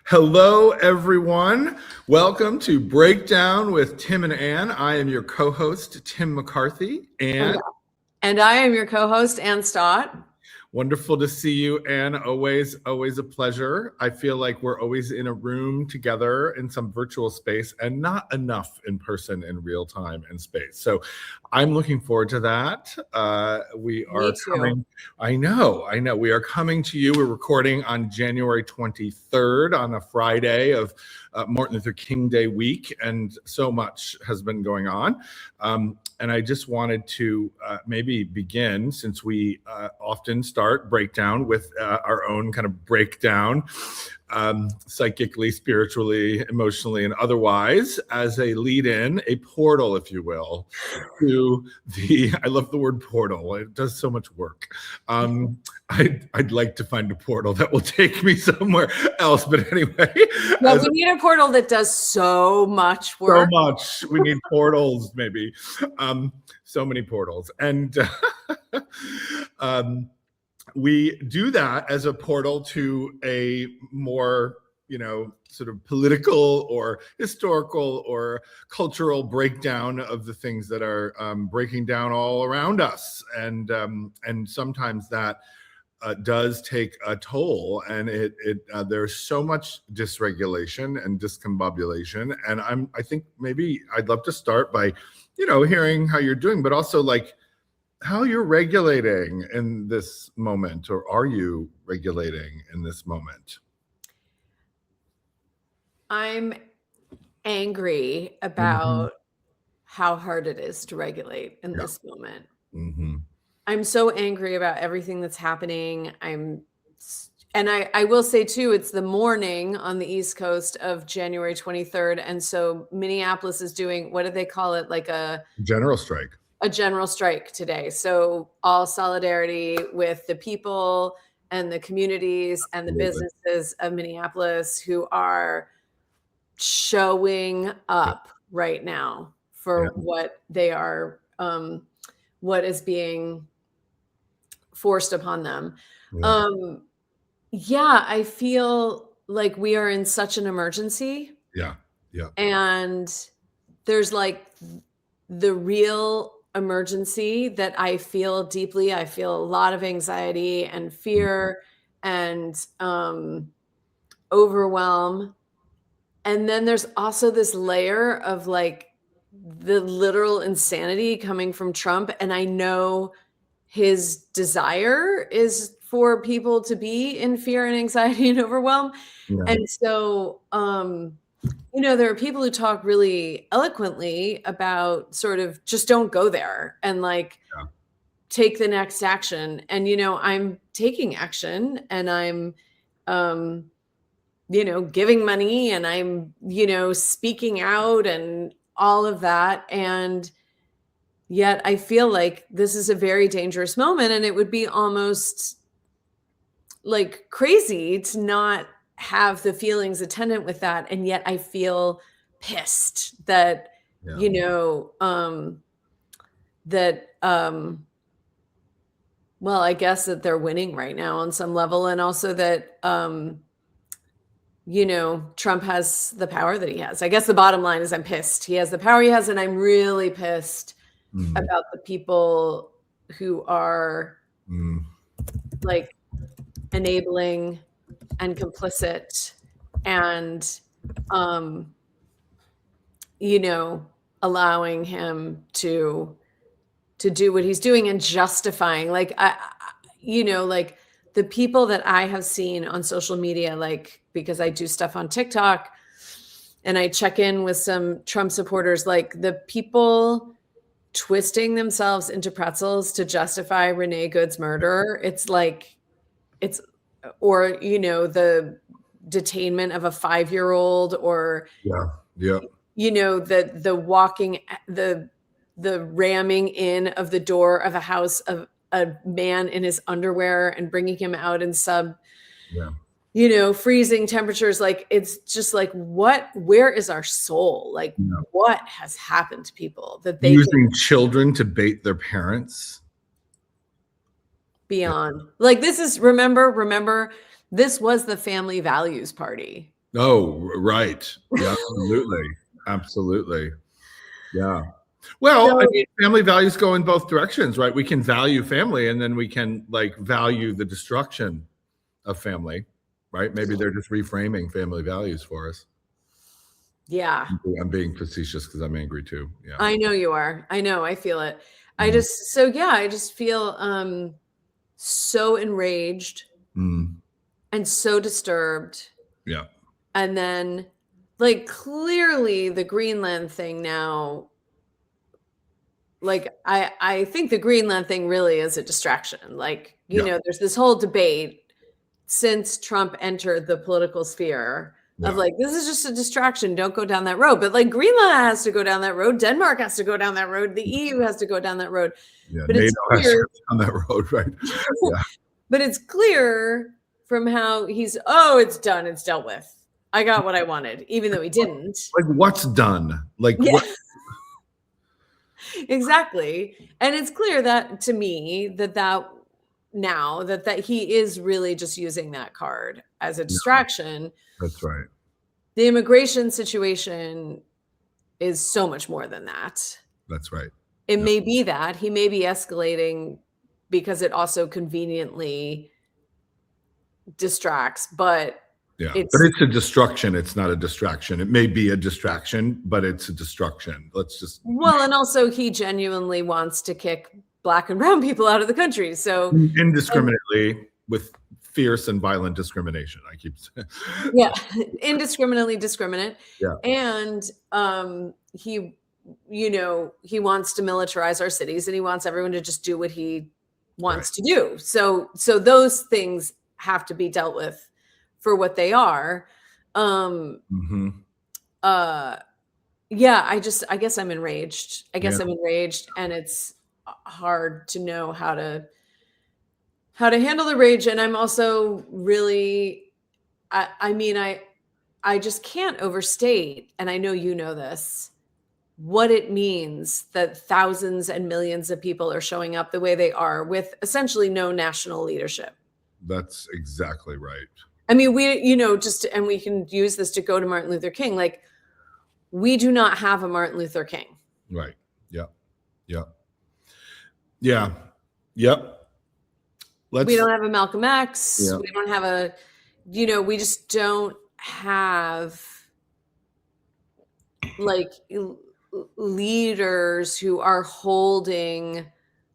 Hello, everyone. Welcome to Breakdown with Tim and Anne. I am your co-host, Tim McCarthy, and I am your co-host, Anne Stott. Wonderful to see you, Anne. Always a pleasure. I feel like we're always in a room together in some virtual space and not enough in person in real time and space. So I'm looking forward to that. We are coming. I know. We are coming to you. We're recording on January 23rd on a Friday of Martin Luther King Day week, and so much has been going on. And I just wanted to maybe begin, since we often start Breakdown with our own kind of breakdown, psychically, spiritually, emotionally, and otherwise, as a lead-in, a portal, if you will, to I love the word portal. It does so much work. I'd like to find a portal that will take me somewhere else, but anyway. Well, we need a portal that does so much work. So much. We need portals, maybe. So many portals. And we do that as a portal to a more, sort of political or historical or cultural breakdown of the things that are breaking down all around us. And sometimes that does take a toll, and there's so much dysregulation and discombobulation. And I think maybe I'd love to start by, hearing how you're doing, but also like how you're regulating in this moment, or are you regulating in this moment? I'm angry about how hard it is to regulate in this moment. I'm so angry about everything that's happening. I will say too, it's the morning on the East Coast of January 23rd. And so Minneapolis is doing, what do they call it? Like a general strike. A general strike today. So all solidarity with the people and the communities and the businesses of Minneapolis who are showing up right now for what they are, what is being forced upon them. I feel like we are in such an emergency. Yeah. And there's like the real emergency that I feel deeply. I feel a lot of anxiety and fear and overwhelm. And then there's also this layer of like the literal insanity coming from Trump. And I know his desire is for people to be in fear and anxiety and overwhelm. And so, there are people who talk really eloquently about sort of just don't go there and like take the next action. And, I'm taking action, and I'm, giving money, and I'm, speaking out and all of that. And yet I feel like this is a very dangerous moment, and it would be almost like crazy to not have the feelings attendant with that. And yet I feel pissed that, well, I guess that they're winning right now on some level. And also that, Trump has the power that he has. I guess the bottom line is I'm pissed. He has the power he has, and I'm really pissed about the people who are like enabling and complicit and, allowing him to do what he's doing and justifying, like, like the people that I have seen on social media, like, because I do stuff on TikTok and I check in with some Trump supporters, like the people twisting themselves into pretzels to justify Renee Good's murder. It's like, or, the detainment of a 5-year-old, or, the walking, the ramming in of the door of a house of a man in his underwear and bringing him out in freezing temperatures. Like, it's just like, where is our soul? Like, what has happened to people that they using children to bait their parents? Beyond. Like, this is, remember, this was the family values party. Oh, right. Yeah, absolutely. Absolutely. Yeah. Well, I So mean, family values go in both directions, right? We can value family and then we can like value the destruction of family, right? Maybe they're just reframing family values for us. yeah, I'm being facetious because I'm angry too. Yeah. I know you are. I know, I feel it. Mhm. I just feel so enraged Mm. and so disturbed. Yeah. And then like clearly the Greenland thing now, like I think the Greenland thing really is a distraction. Like, Yeah. there's this whole debate since Trump entered the political sphere of Yeah. like, this is just a distraction. Don't go down that road. But like Greenland has to go down that road. Denmark has to go down that road. The EU has to go down that road. Yeah. But it's NATO has to clear, go down that road, right? Yeah. but it's clear from how oh, it's done. It's dealt with. I got what I wanted, even though he didn't. Like what's done? Like Yeah, what? exactly. And it's clear that to me that now that he is really just using that card as a Yeah, distraction. that's right. The immigration situation is so much more than that. That's right. It Yeah. may be that he may be escalating because it also conveniently distracts, but Yeah. But it's it's a destruction. It's not a distraction. It may be a distraction, but it's a destruction. Let's just well, and also he genuinely wants to kick black and brown people out of the country. So indiscriminately with fierce and violent discrimination. I keep saying. yeah, indiscriminately discriminate. Yeah. And he he wants to militarize our cities and he wants everyone to just do what he wants to do. So those things have to be dealt with for what they are. Mm-hmm. Yeah, I guess I'm enraged. I guess Yeah. I'm enraged, and it's hard to know how to handle the rage. And I'm also really, I mean, I just can't overstate, and I know you know this, what it means that thousands and millions of people are showing up the way they are with essentially no national leadership. That's exactly right. I mean, and we can use this to go to Martin Luther King. Like, we do not have a Martin Luther King. Right. Yeah. Yeah. Yeah. Yep. We don't have a Malcolm X. Yeah. We don't have we just don't have like leaders who are holding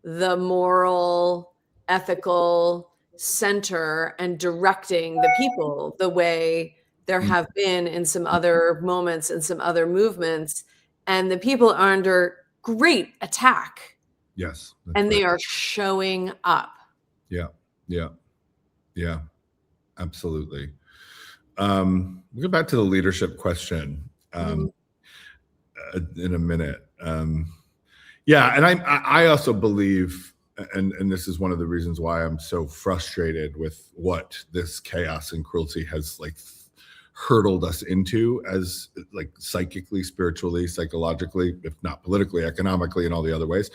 the moral, ethical center and directing the people the way there have been in some other moments and some other movements. And the people are under great attack. Yes. And they are showing up. Yeah. Yeah. Yeah. Absolutely. We'll go back to the leadership question in a minute. Yeah, and I also believe, and this is one of the reasons why I'm so frustrated with what this chaos and cruelty has like hurtled us into, as like psychically, spiritually, psychologically, if not politically, economically, and all the other ways,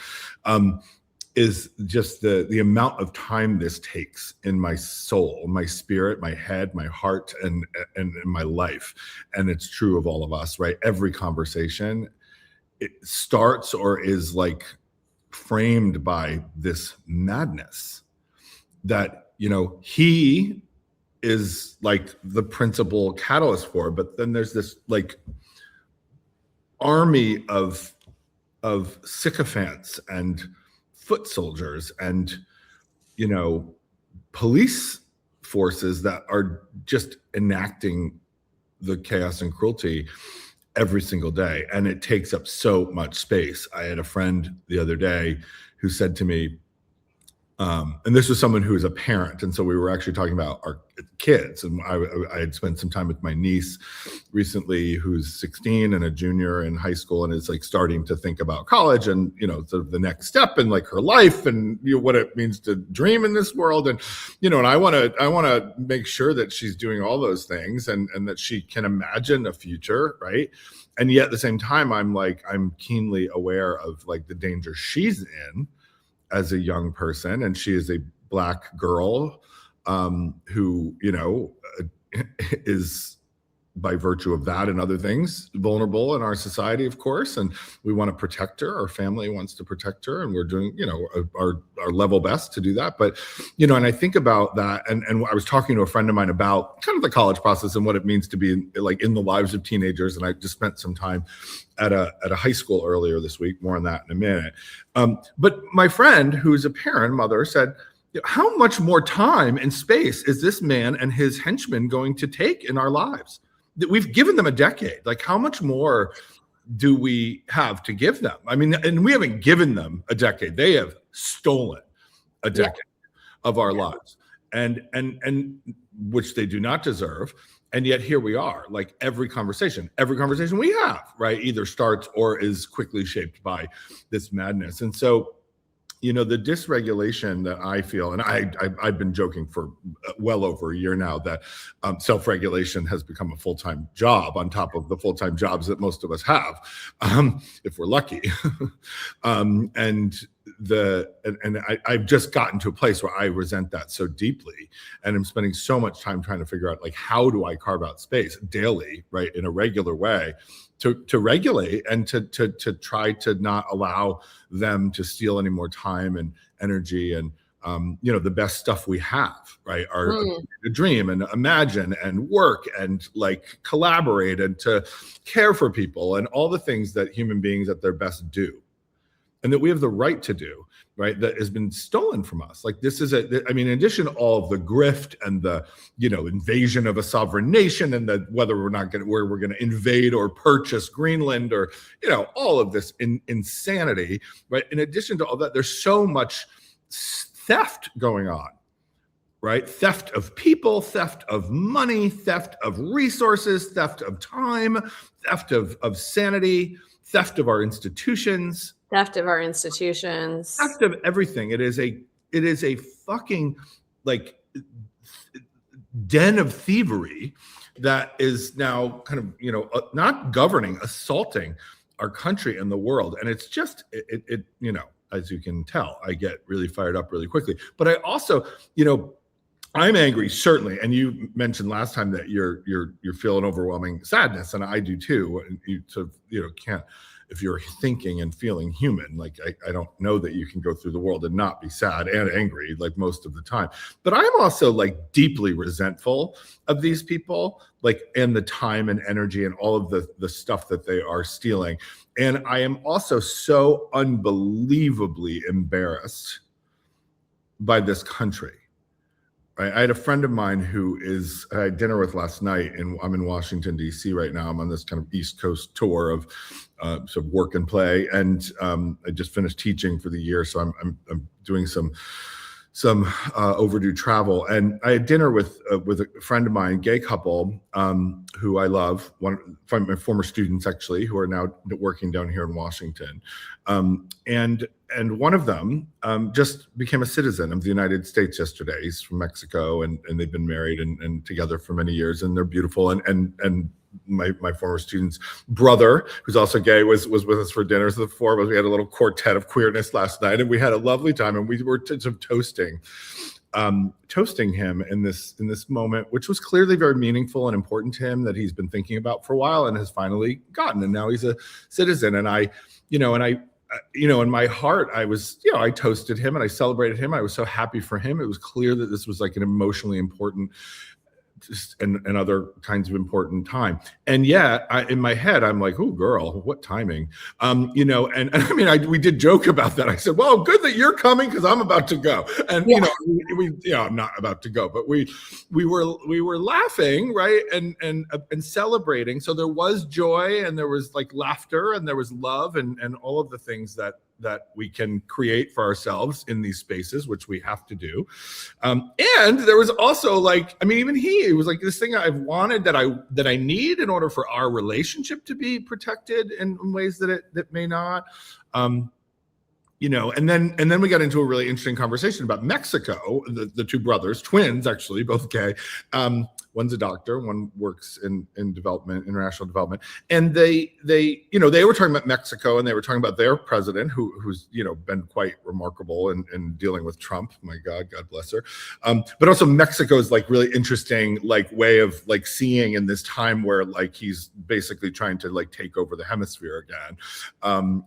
is just the amount of time this takes in my soul, my spirit, my head, my heart, and in my life. And it's true of all of us, right? Every conversation, it starts or is like framed by this madness that, he is like the principal catalyst for, but then there's this like army of sycophants and foot soldiers and police forces that are just enacting the chaos and cruelty every single day, and it takes up so much space. I had a friend the other day who said to me, and this was someone who is a parent, and so we were actually talking about our kids, and I had spent some time with my niece recently who's 16 and a junior in high school and is like starting to think about college and sort of the next step in like her life and what it means to dream in this world, and and I want to make sure that she's doing all those things and that she can imagine a future, right? And yet at the same time I'm keenly aware of like the danger she's in as a young person, and she is a Black girl who is by virtue of that and other things, vulnerable in our society, of course, and we want to protect her. Our family wants to protect her, and we're doing, our level best to do that. But, and I think about that, and I was talking to a friend of mine about kind of the college process and what it means to be in the lives of teenagers, and I just spent some time at a high school earlier this week. More on that in a minute. But my friend, who's a parent, mother, said, how much more time and space is this man and his henchmen going to take in our lives? We've given them a decade. Like, how much more do we have to give them? I mean, and we haven't given them a decade. They have stolen a decade of our lives, and which they do not deserve. And yet here we are, like every conversation we have, right, either starts or is quickly shaped by this madness. And so, the dysregulation that I feel, and I've been joking for well over a year now that self-regulation has become a full-time job on top of the full-time jobs that most of us have, if we're lucky. I've just gotten to a place where I resent that so deeply, and I'm spending so much time trying to figure out, like, how do I carve out space daily, right, in a regular way, to regulate and to try to not allow them to steal any more time and energy and the best stuff we have, right, our to dream and imagine and work and like collaborate and to care for people and all the things that human beings at their best do, and that we have the right to do, right, that has been stolen from us. Like, this is in addition to all of the grift and the, invasion of a sovereign nation and where we're going to invade or purchase Greenland or, all of this insanity, right? In addition to all that, there's so much theft going on, right? Theft of people, theft of money, theft of resources, theft of time, theft of sanity, theft of our institutions. Theft of everything. It is a fucking like den of thievery that is now kind of, not governing, assaulting our country and the world. And it's just, as you can tell, I get really fired up really quickly. But I also, I'm angry, certainly. And you mentioned last time that you're feeling overwhelming sadness, and I do too. And you sort of, can't, if you're thinking and feeling human, like I don't know that you can go through the world and not be sad and angry like most of the time. But I'm also like deeply resentful of these people, like, and the time and energy and all of the stuff that they are stealing. And I am also so unbelievably embarrassed by this country. I had a friend of mine who I had dinner with last night, and I'm in Washington, D.C. right now. I'm on this kind of East Coast tour of sort of work and play, and I just finished teaching for the year, so I'm doing some overdue travel. And I had dinner with a friend of mine, gay couple, who I love, one of my former students actually, who are now working down here in Washington, and one of them just became a citizen of the United States yesterday. He's from Mexico, and they've been married and together for many years, and they're beautiful. And my former student's brother, who's also gay, was with us for dinner. So the four of us, we had a little quartet of queerness last night, and we had a lovely time. And we were sort of toasting him in this moment, which was clearly very meaningful and important to him, that he's been thinking about for a while and has finally gotten. And now he's a citizen. And in my heart, I was, I toasted him and I celebrated him. I was so happy for him. It was clear that this was like an emotionally important and other kinds of important time. And yet in my head, I'm like, oh girl, what timing? And I mean, we did joke about that. I said, well, good that you're coming, because I'm about to go. And, I'm not about to go, but we were laughing, right. And celebrating. So there was joy, and there was like laughter, and there was love, and all of the things that we can create for ourselves in these spaces, which we have to do. And there was also like, even it was like this thing I've wanted that I need in order for our relationship to be protected in ways that may not. And then we got into a really interesting conversation about Mexico, the two brothers, twins, actually, both gay, One's a doctor, one works in development, international development. And they were talking about Mexico, and they were talking about their president, who's been quite remarkable in dealing with Trump. My God bless her. But also Mexico's like really interesting like way of like seeing in this time where like he's basically trying to like take over the hemisphere again,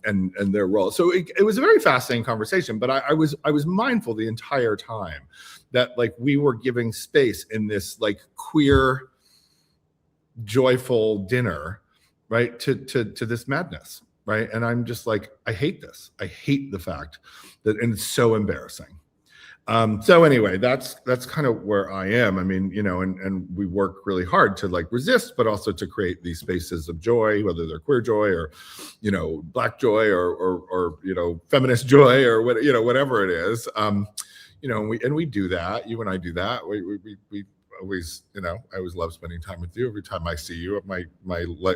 and their role. So it was a very fascinating conversation. But I was mindful the entire time that like we were giving space in this like queer, joyful dinner, right, to this madness, right? And I'm just like, I hate this. I hate the fact that, and it's so embarrassing. So anyway, that's kind of where I am. I mean, and we work really hard to like resist, but also to create these spaces of joy, whether they're queer joy or, Black joy or feminist joy or what, whatever it is. And we do that. You and I do that. We always, I always love spending time with you. Every time I see you, my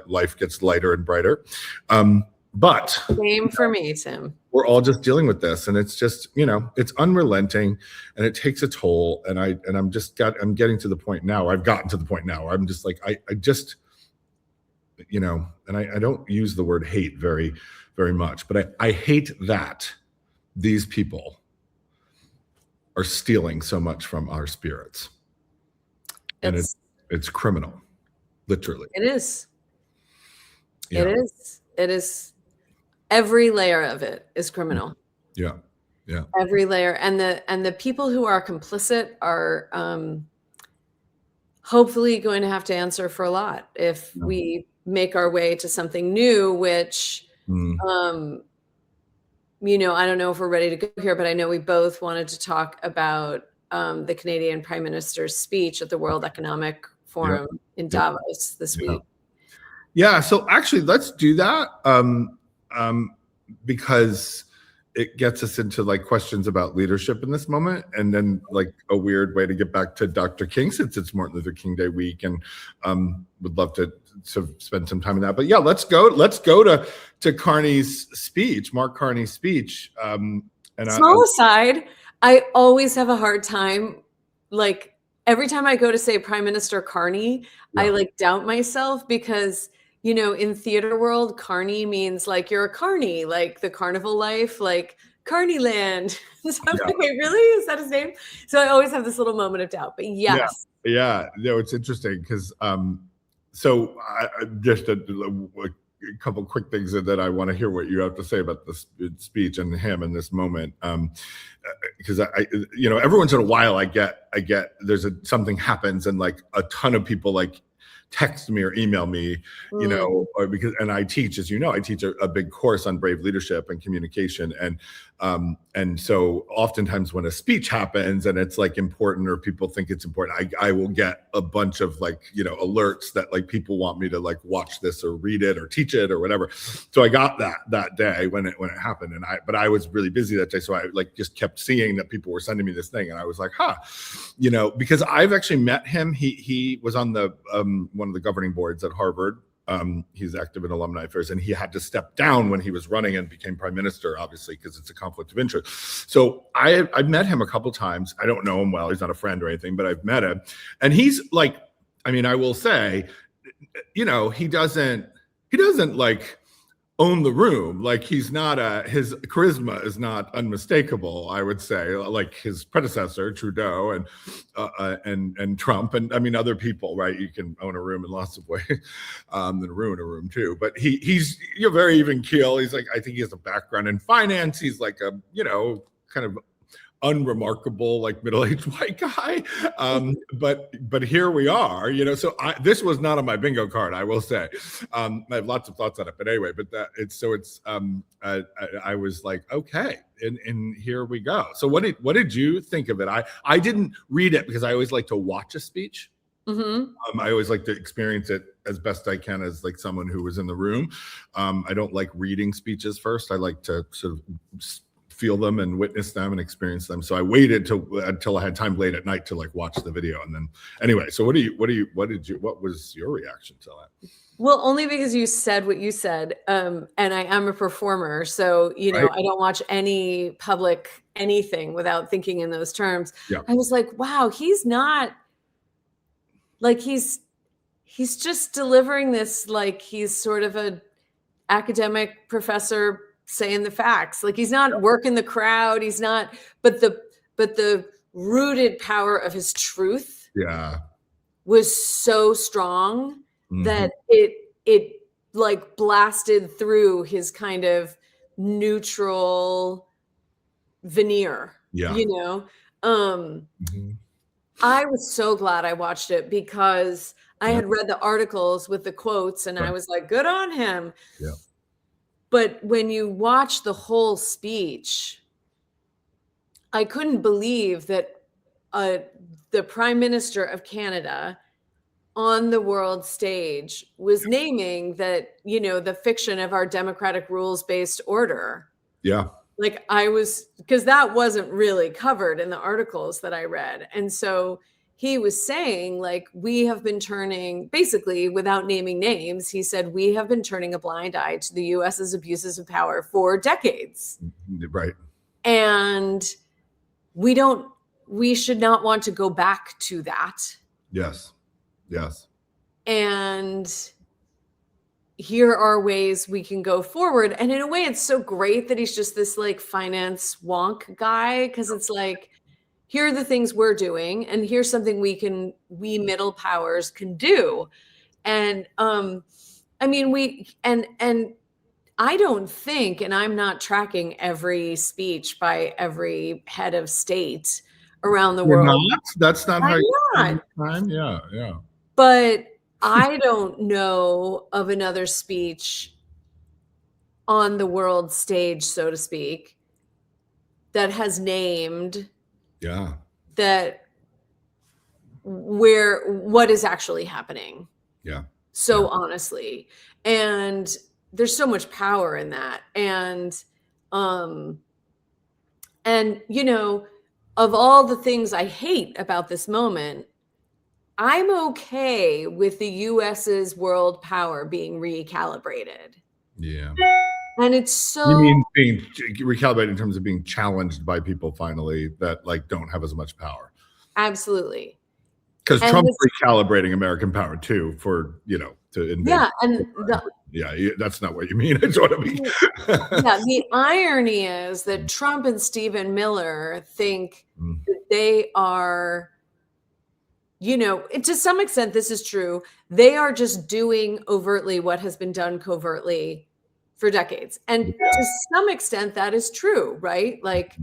life gets lighter and brighter. But same for me, Tim. We're all just dealing with this, and it's just, it's unrelenting, and it takes a toll. And I'm getting to the point now. I've gotten to the point now where I'm just like, I just, and I don't use the word hate very, very much, but I hate that these people are stealing so much from our spirits. And it's criminal, literally. It is. Yeah. It is. Every layer of it is criminal. Yeah. Every layer. And the people who are complicit are hopefully going to have to answer for a lot if we make our way to something new, which I don't know if we're ready to go here, but I know we both wanted to talk about the Canadian Prime Minister's speech at the World Economic Forum in Davos this week. Yeah, so actually let's do that because it gets us into like questions about leadership in this moment, and then like a weird way to get back to Dr. King since it's Martin Luther King Day week, and would love to spend some time in that. But yeah, let's go to Carney's speech, Mark Carney's speech. Small aside, I always have a hard time, like every time I go to say Prime Minister Carney, I like doubt myself because in theater world, Carney means like you're a carny, like the carnival life, like Carneyland. So I'm like, wait, really? Is that his name? So I always have this little moment of doubt. But yes. Yeah. No, it's interesting because so just a couple quick things that I want to hear what you have to say about this speech and him in this moment. Because I every once in a while I get something happens and like a ton of people like text me or email me, or because, and I teach, as I teach a big course on brave leadership and communication. And so oftentimes when a speech happens and it's like important or people think it's important, I will get a bunch of like, alerts that like people want me to like watch this or read it or teach it or whatever. So I got that day when it happened. But I was really busy that day. So I like just kept seeing that people were sending me this thing. And I was like, because I've actually met him. He was on the, one of the governing boards at Harvard. He's active in alumni affairs, and he had to step down when he was running and became prime minister, obviously, because it's a conflict of interest. So I've met him a couple times. I don't know him well. He's not a friend or anything, but I've met him. And he's like, I will say, he doesn't like own the room. Like he's not his charisma is not unmistakable, I would say, like his predecessor Trudeau and Trump and other people, right? You can own a room in lots of ways, and ruin a room too. But he's very even keel. He's like, I think he has a background in finance. He's like a kind of unremarkable like middle-aged white guy, but here we are, so this was not on my bingo card, I will say. I have lots of thoughts on it, but anyway, but I was like, okay, and here we go. So what did you think of it? I didn't read it because I always like to watch a speech. I always like to experience it as best I can as like someone who was in the room. I don't like reading speeches first. I like to sort of feel them and witness them and experience them. So I waited until I had time late at night to like watch the video. And then anyway, so what was your reaction to that? Well, only because you said what you said. And I am a performer. So, Right. I don't watch any public anything without thinking in those terms. Yeah. I was like, wow, he's not like he's just delivering this like he's sort of a academic professor saying the facts. Like he's not working the crowd. He's not, but the rooted power of his truth was so strong that it like blasted through his kind of neutral veneer, you know? I was so glad I watched it because I had read the articles with the quotes and I was like, good on him. Yeah. But when you watch the whole speech, I couldn't believe that the Prime Minister of Canada on the world stage was naming that, you know, the fiction of our democratic rules-based order. Yeah. Like I was, because that wasn't really covered in the articles that I read. And so he was saying, like, we have been turning, basically without naming names, he said, we have been turning a blind eye to the US's abuses of power for decades. Right. And we should not want to go back to that. Yes. Yes. And here are ways we can go forward. And in a way, it's so great that he's just this like finance wonk guy, because it's like, here are the things we're doing, and here's something we middle powers can do. And I mean, and I don't think, and I'm not tracking every speech by every head of state around the world. That's not how you spend time. Yeah, yeah. But I don't know of another speech on the world stage, so to speak, that has named that what is actually happening. Yeah. So honestly. And there's so much power in that. And you know, of all the things I hate about this moment, I'm okay with the US's world power being recalibrated. Yeah. And it's so. You mean being recalibrated in terms of being challenged by people finally that like don't have as much power? Absolutely. Because Trump's recalibrating American power too, for, you know, to invade. Yeah, and that's not what you mean. It's what I mean. Yeah, the irony is that Trump and Stephen Miller think that they are, you know, to some extent, this is true. They are just doing overtly what has been done covertly for decades. And to some extent, that is true, right? Like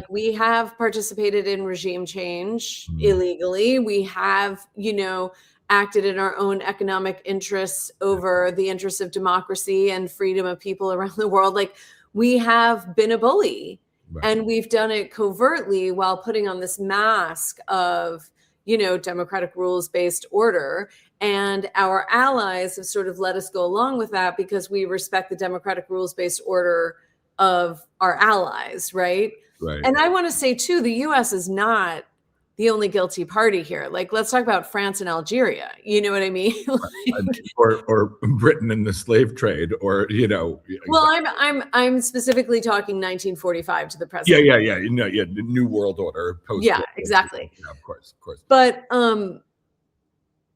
we have participated in regime change illegally. We have, you know, acted in our own economic interests over the interests of democracy and freedom of people around the world. Like we have been a bully, and we've done it covertly while putting on this mask of, you know, democratic rules-based order. And our allies have sort of let us go along with that because we respect the democratic rules-based order of our allies, right? And I want to say too, the US is not the only guilty party here. Like, let's talk about France and Algeria. You know what I mean? or Britain in the slave trade, or, you know. Well, I'm specifically talking 1945 to the present. Yeah. You know, the New World Order. Exactly. Yeah, of course. But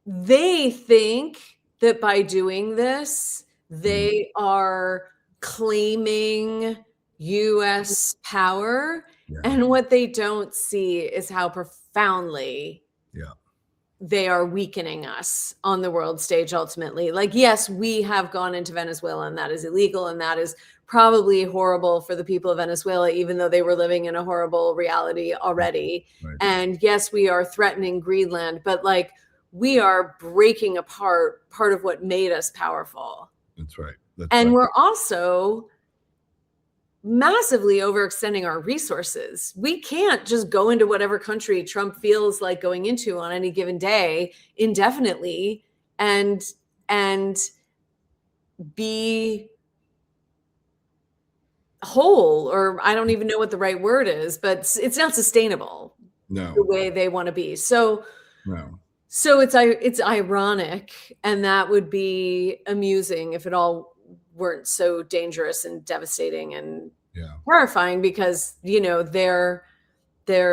they think that by doing this, they are claiming US power. And what they don't see is how profoundly they are weakening us on the world stage ultimately. Like, yes, we have gone into Venezuela, and that is illegal, and that is probably horrible for the people of Venezuela, even though they were living in a horrible reality already. And yes, we are threatening Greenland, but like we are breaking apart part of what made us powerful. That's right. And we're also massively overextending our resources. We can't just go into whatever country Trump feels like going into on any given day indefinitely and be whole, or I don't even know what the right word is, but it's not sustainable. No. The way they want to be. So it's ironic, and that would be amusing if it all weren't so dangerous and devastating and horrifying, because, you know, they're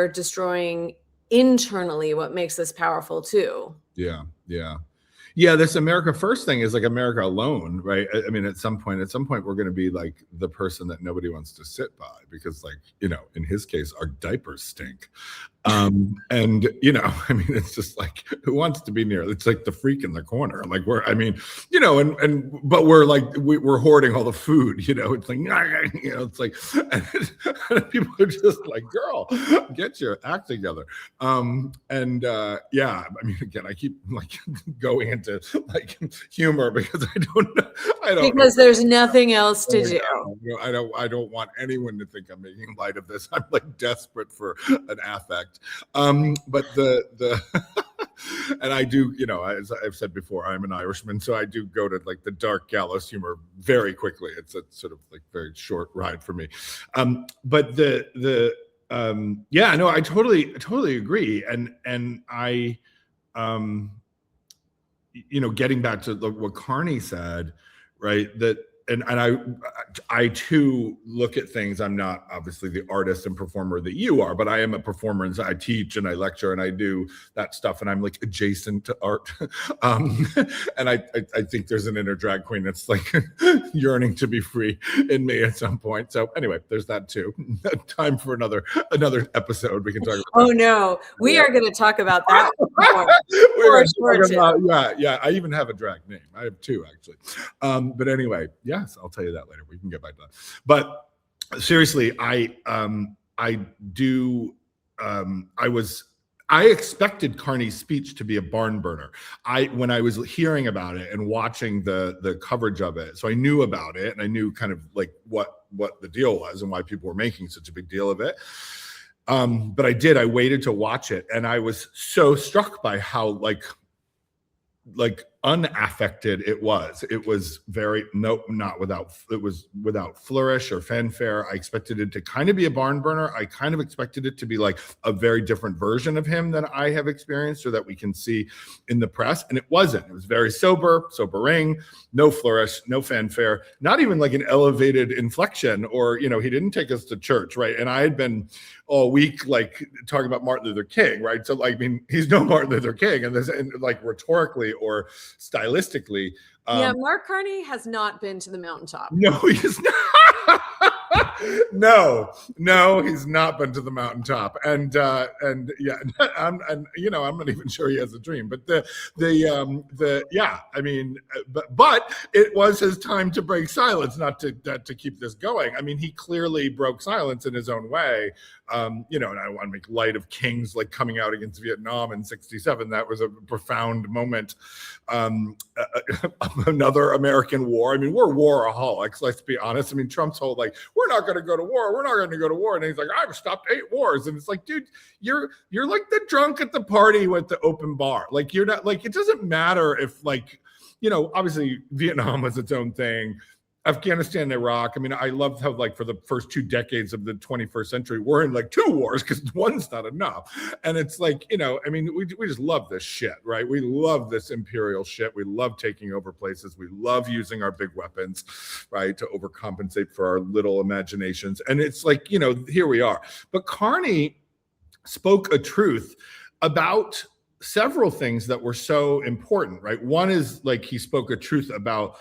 destroying internally what makes us powerful too. Yeah. Yeah. Yeah, this America First thing is like America alone, right? I mean, at some point, we're going to be like the person that nobody wants to sit by because, like, in his case, our diapers stink. And I mean, it's just like, who wants to be near? It's like the freak in the corner. Like but we're like, we're hoarding all the food, it's like, it's like, and people are just like, girl, get your act together. Yeah, I mean, again, I keep like going into like humor because I don't because know. there's nothing else to do. I don't want anyone to think I'm making light of this. I'm like desperate for an affect. But the and I do, as I've said before, I'm an Irishman, so I do go to like the dark gallows humor very quickly. It's a sort of like very short ride for me. But yeah, no, I totally agree. And I, getting back to what Carney said, right? That, and I too look at things. I'm not obviously the artist and performer that you are, but I am a performer, and I teach and I lecture and I do that stuff, and I'm like adjacent to art. And I think there's an inner drag queen that's like yearning to be free in me at some point. So anyway, there's that too. Time for another episode. We can talk about. Oh no, we are going to talk about that yeah. I even have a drag name. I have two actually. But anyway, yes, I'll tell you that later. We can get back to that. But seriously, I expected Carney's speech to be a barn burner. When I was hearing about it and watching the coverage of it, so I knew about it and I knew kind of like what the deal was and why people were making such a big deal of it. But I waited to watch it, and I was so struck by how like unaffected it was. It was it was without flourish or fanfare. I expected it to kind of be a barn burner. I kind of expected it to be like a very different version of him than I have experienced or that we can see in the press. And it wasn't. It was very sobering, no flourish, no fanfare, not even like an elevated inflection, or, he didn't take us to church, right? And I had been all week like talking about Martin Luther King, right? So like, I mean, he's no Martin Luther King, and like rhetorically or stylistically. Yeah, Mark Carney has not been to the mountaintop. No, he's not. No, he's not been to the mountaintop. And yeah, I'm not even sure he has a dream. But yeah, I mean, but it was his time to break silence, not to keep this going. I mean, he clearly broke silence in his own way. And I don't want to make light of King's like coming out against Vietnam in '67. That was a profound moment. Another American war. I mean, we're waraholics, let's be honest. I mean, Trump's whole like, we're not going to go to war. We're not going to go to war. And he's like, I've stopped 8 wars. And it's like, dude, you're like the drunk at the party with the open bar. Like, you're not like, it doesn't matter if like, obviously Vietnam was its own thing. Afghanistan, Iraq. I mean, I love how like for the first 2 decades of the 21st century, we're in like 2 wars because one's not enough. And it's like, I mean, we just love this shit, right? We love this imperial shit. We love taking over places. We love using our big weapons, right, to overcompensate for our little imaginations. And it's like, here we are. But Carney spoke a truth about several things that were so important, right? One is like he spoke a truth about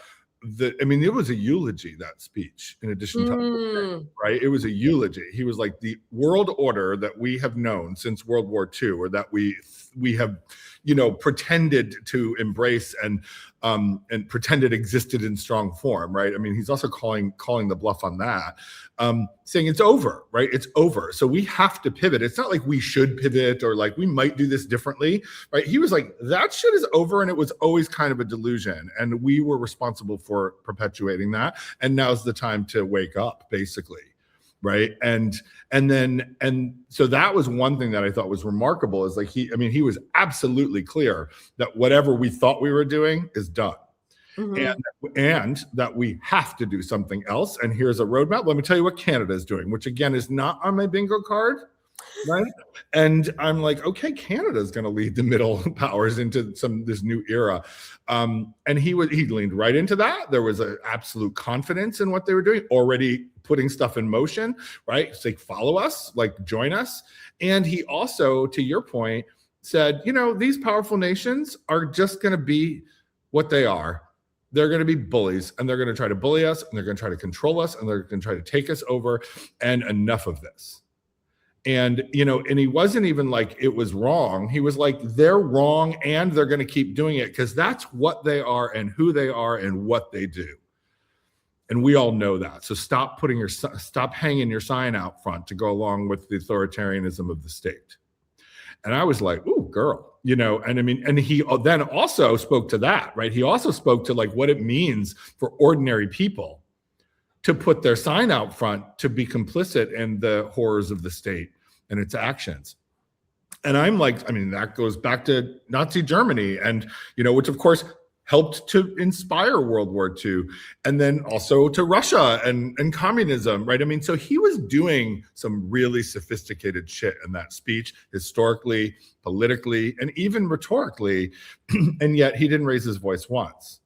it was a eulogy, that speech, in addition to, right? It was a eulogy. He was like, the world order that we have known since World War II, or that we have, pretended to embrace and pretended existed in strong form, right? I mean, he's also calling the bluff on that, saying it's over, right? It's over. So we have to pivot. It's not like we should pivot or like we might do this differently, right? He was like, that shit is over, and it was always kind of a delusion, and we were responsible for perpetuating that, and now's the time to wake up, basically. Right. And so that was one thing that I thought was remarkable, is like he was absolutely clear that whatever we thought we were doing is done. Mm-hmm. And that we have to do something else. And here's a roadmap. Let me tell you what Canada is doing, which again is not on my bingo card. Right. And I'm like, okay, Canada is going to lead the middle powers into this new era. And he leaned right into that. There was an absolute confidence in what they were doing, already putting stuff in motion, right? It's like, follow us, like join us. And he also, to your point, said, you know, these powerful nations are just going to be what they are. They're going to be bullies, and they're going to try to bully us, and they're going to try to control us, and they're going to try to take us over, and enough of this. And, you know, and he wasn't even like it was wrong. He was like, they're wrong, and they're going to keep doing it because that's what they are and who they are and what they do. And we all know that. So stop hanging your sign out front to go along with the authoritarianism of the state. And I was like, ooh, girl, you know, and I mean, and he then also spoke to that, right? He also spoke to like what it means for ordinary people to put their sign out front, to be complicit in the horrors of the state and its actions. And I'm like, I mean, that goes back to Nazi Germany, and, you know, which of course helped to inspire World War II, and then also to Russia and communism, right? I mean, so he was doing some really sophisticated shit in that speech, historically, politically, and even rhetorically, and yet he didn't raise his voice once.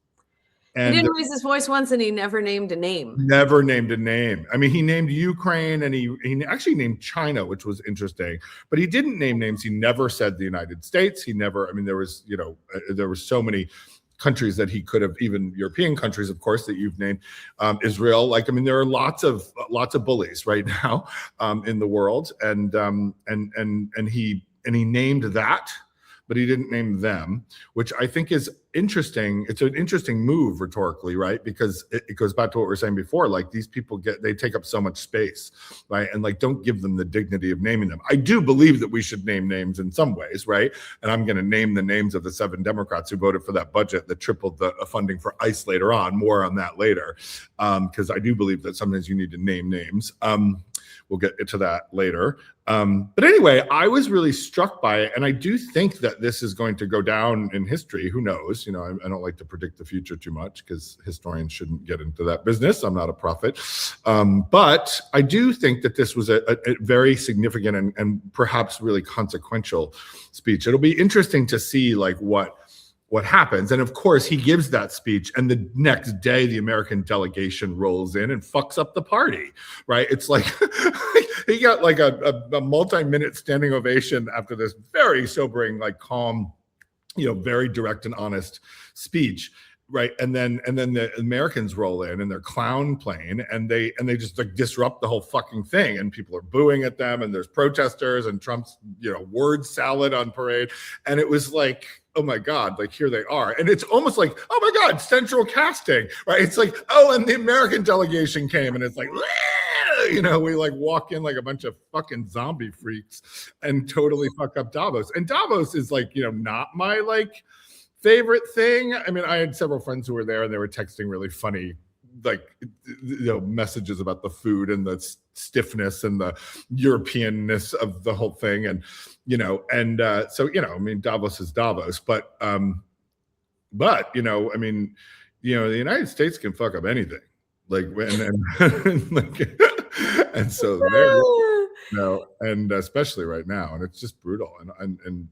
And he didn't raise his voice once, and he never named a name. Never named a name. I mean, he named Ukraine, and he actually named China, which was interesting, but he didn't name names. He never said the United States. He never, I mean, there was, you know, there were so many countries that he could have, even European countries, of course, that you've named, Israel. Like, I mean, there are lots of bullies right now in the world, and he named that, but he didn't name them, which I think is interesting. It's an interesting move rhetorically, right? Because it goes back to what we were saying before. Like, these people they take up so much space, right? And like, don't give them the dignity of naming them. I do believe that we should name names in some ways, right? And I'm going to name the names of the 7 Democrats who voted for that budget that tripled the funding for ICE later on. More on that later, because I do believe that sometimes you need to name names. We'll get into that later. But anyway, I was really struck by it. And I do think that this is going to go down in history. Who knows? You know, I don't like to predict the future too much because historians shouldn't get into that business. I'm not a prophet. But I do think that this was a very significant and perhaps really consequential speech. It'll be interesting to see like what happens. And of course, he gives that speech, and the next day, the American delegation rolls in and fucks up the party, right? It's like he got like a multi-minute standing ovation after this very sobering, like calm, you know, very direct and honest speech, right? And then the Americans roll in their clown plane, and they just like disrupt the whole fucking thing, and people are booing at them, and there's protesters, and Trump's, you know, word salad on parade, and it was like, oh my God, like here they are. And it's almost like, oh my God, central casting, right? It's like, oh, and the American delegation came, and it's like, you know, we like walk in like a bunch of fucking zombie freaks and totally fuck up Davos. And Davos is like, you know, not my like favorite thing. I mean, I had several friends who were there, and they were texting really funny, like, you know, messages about the food and the stiffness and the Europeanness of the whole thing. And, you know, and so, you know, I mean, Davos is Davos, but, you know, I mean, you know, the United States can fuck up anything. Like, and like, and so there, you know, and especially right now, and it's just brutal. And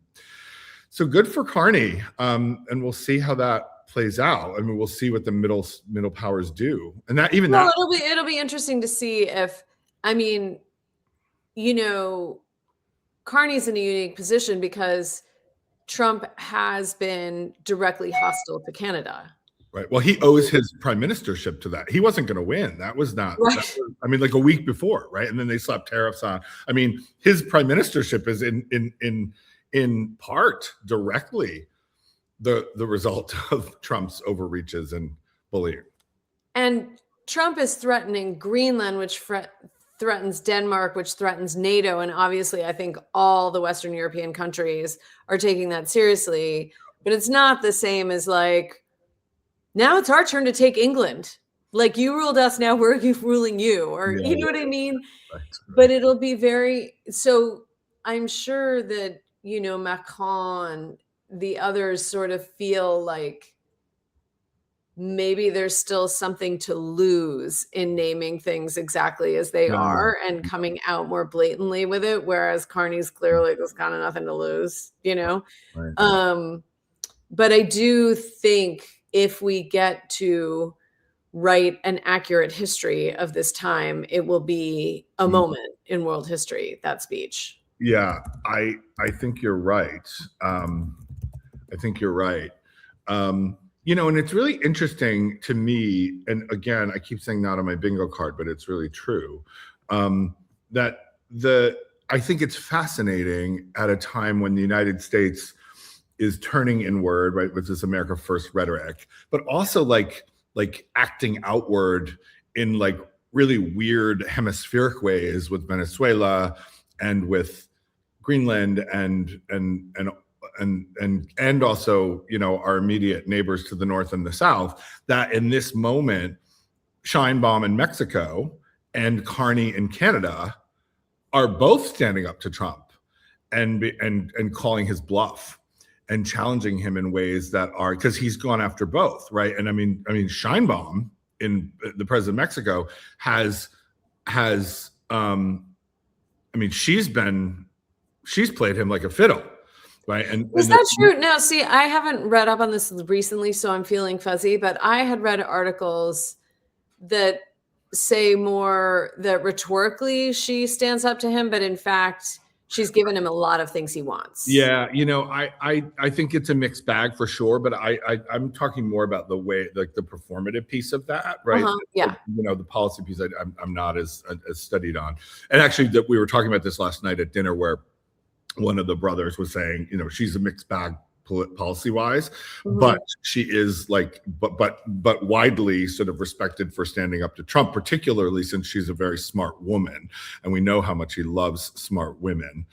so good for Carney. And we'll see how that plays out. I mean, we'll see what the middle powers do. And that even that it'll be interesting to see if, I mean, you know, Carney's in a unique position because Trump has been directly hostile to Canada. Right. Well, he owes his prime ministership to that. He wasn't going to win. That was not, right. That was, I mean, like a week before, right? And then they slapped tariffs on. I mean, his prime ministership is in part directly the result of Trump's overreaches and bullying. And Trump is threatening Greenland, which threatens Denmark, which threatens NATO. And obviously, I think all the Western European countries are taking that seriously. But it's not the same as like, now it's our turn to take England. Like, you ruled us, now we're ruling you. Or Yeah, you know what I mean? Right. But it'll be very, so I'm sure that, you know, Macron, the others sort of feel like maybe there's still something to lose in naming things exactly as they are and coming out more blatantly with it. Whereas Carney's clearly there's kind of nothing to lose, you know? Right. But I do think if we get to write an accurate history of this time, it will be a moment in world history, that speech. Yeah, I think you're right. I think you're right. And it's really interesting to me, and again, I keep saying not on my bingo card, but it's really true, that I think it's fascinating at a time when the United States is turning inward, right, with this America First rhetoric, but also like acting outward in like really weird hemispheric ways with Venezuela and with Greenland and also our immediate neighbors to the north and the south. That in this moment, Scheinbaum in Mexico and Carney in Canada are both standing up to Trump and calling his bluff and challenging him in ways that are, because he's gone after both, right? And I mean Scheinbaum, in the president of Mexico, has she's played him like a fiddle, right? And is that true? Now, see, I haven't read up on this recently, so I'm feeling fuzzy, but I had read articles that say more that rhetorically she stands up to him, but in fact, she's given him a lot of things he wants. Yeah, I think it's a mixed bag for sure, but I'm talking more about the way, like the performative piece of that, right? Yeah. The policy piece I'm not as studied on. And actually, that we were talking about this last night at dinner, where one of the brothers was saying, she's a mixed bag policy wise, but she is like, but widely sort of respected for standing up to Trump, particularly since she's a very smart woman, and we know how much he loves smart women,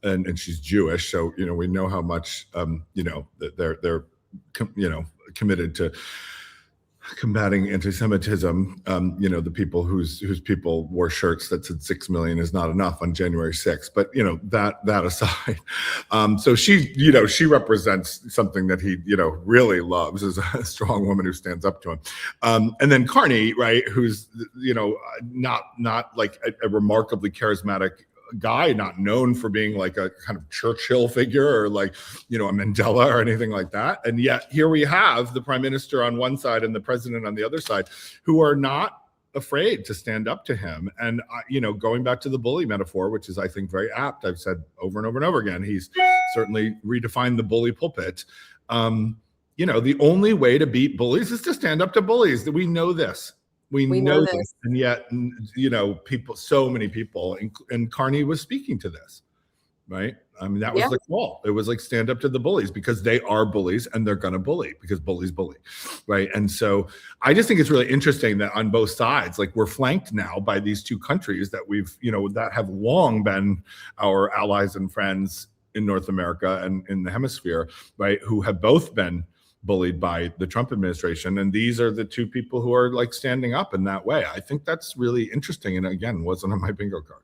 and she's Jewish, so we know how much they're committed to combating anti-Semitism. The people whose people wore shirts that said 6 million is not enough on January 6th. But that aside, so she represents something that he really loves, as a strong woman who stands up to him. And then Carney, right, who's not like a remarkably charismatic guy, not known for being like a kind of Churchill figure or like a Mandela or anything like that, and yet here we have the prime minister on one side and the president on the other side, who are not afraid to stand up to him. And going back to the bully metaphor, which is, I think, very apt, I've said over and over and over again, he's certainly redefined the bully pulpit. The only way to beat bullies is to stand up to bullies. We know this. We know this, and yet, so many people, and Carney was speaking to this, right? I mean, that was the call. It was like, stand up to the bullies, because they are bullies and they're going to bully, because bullies bully, right? And so I just think it's really interesting that on both sides, like, we're flanked now by these two countries that we've, that have long been our allies and friends in North America and in the hemisphere, right? Who have both been bullied by the Trump administration, and these are the two people who are like standing up in that way. I think that's really interesting, and again, wasn't on my bingo card.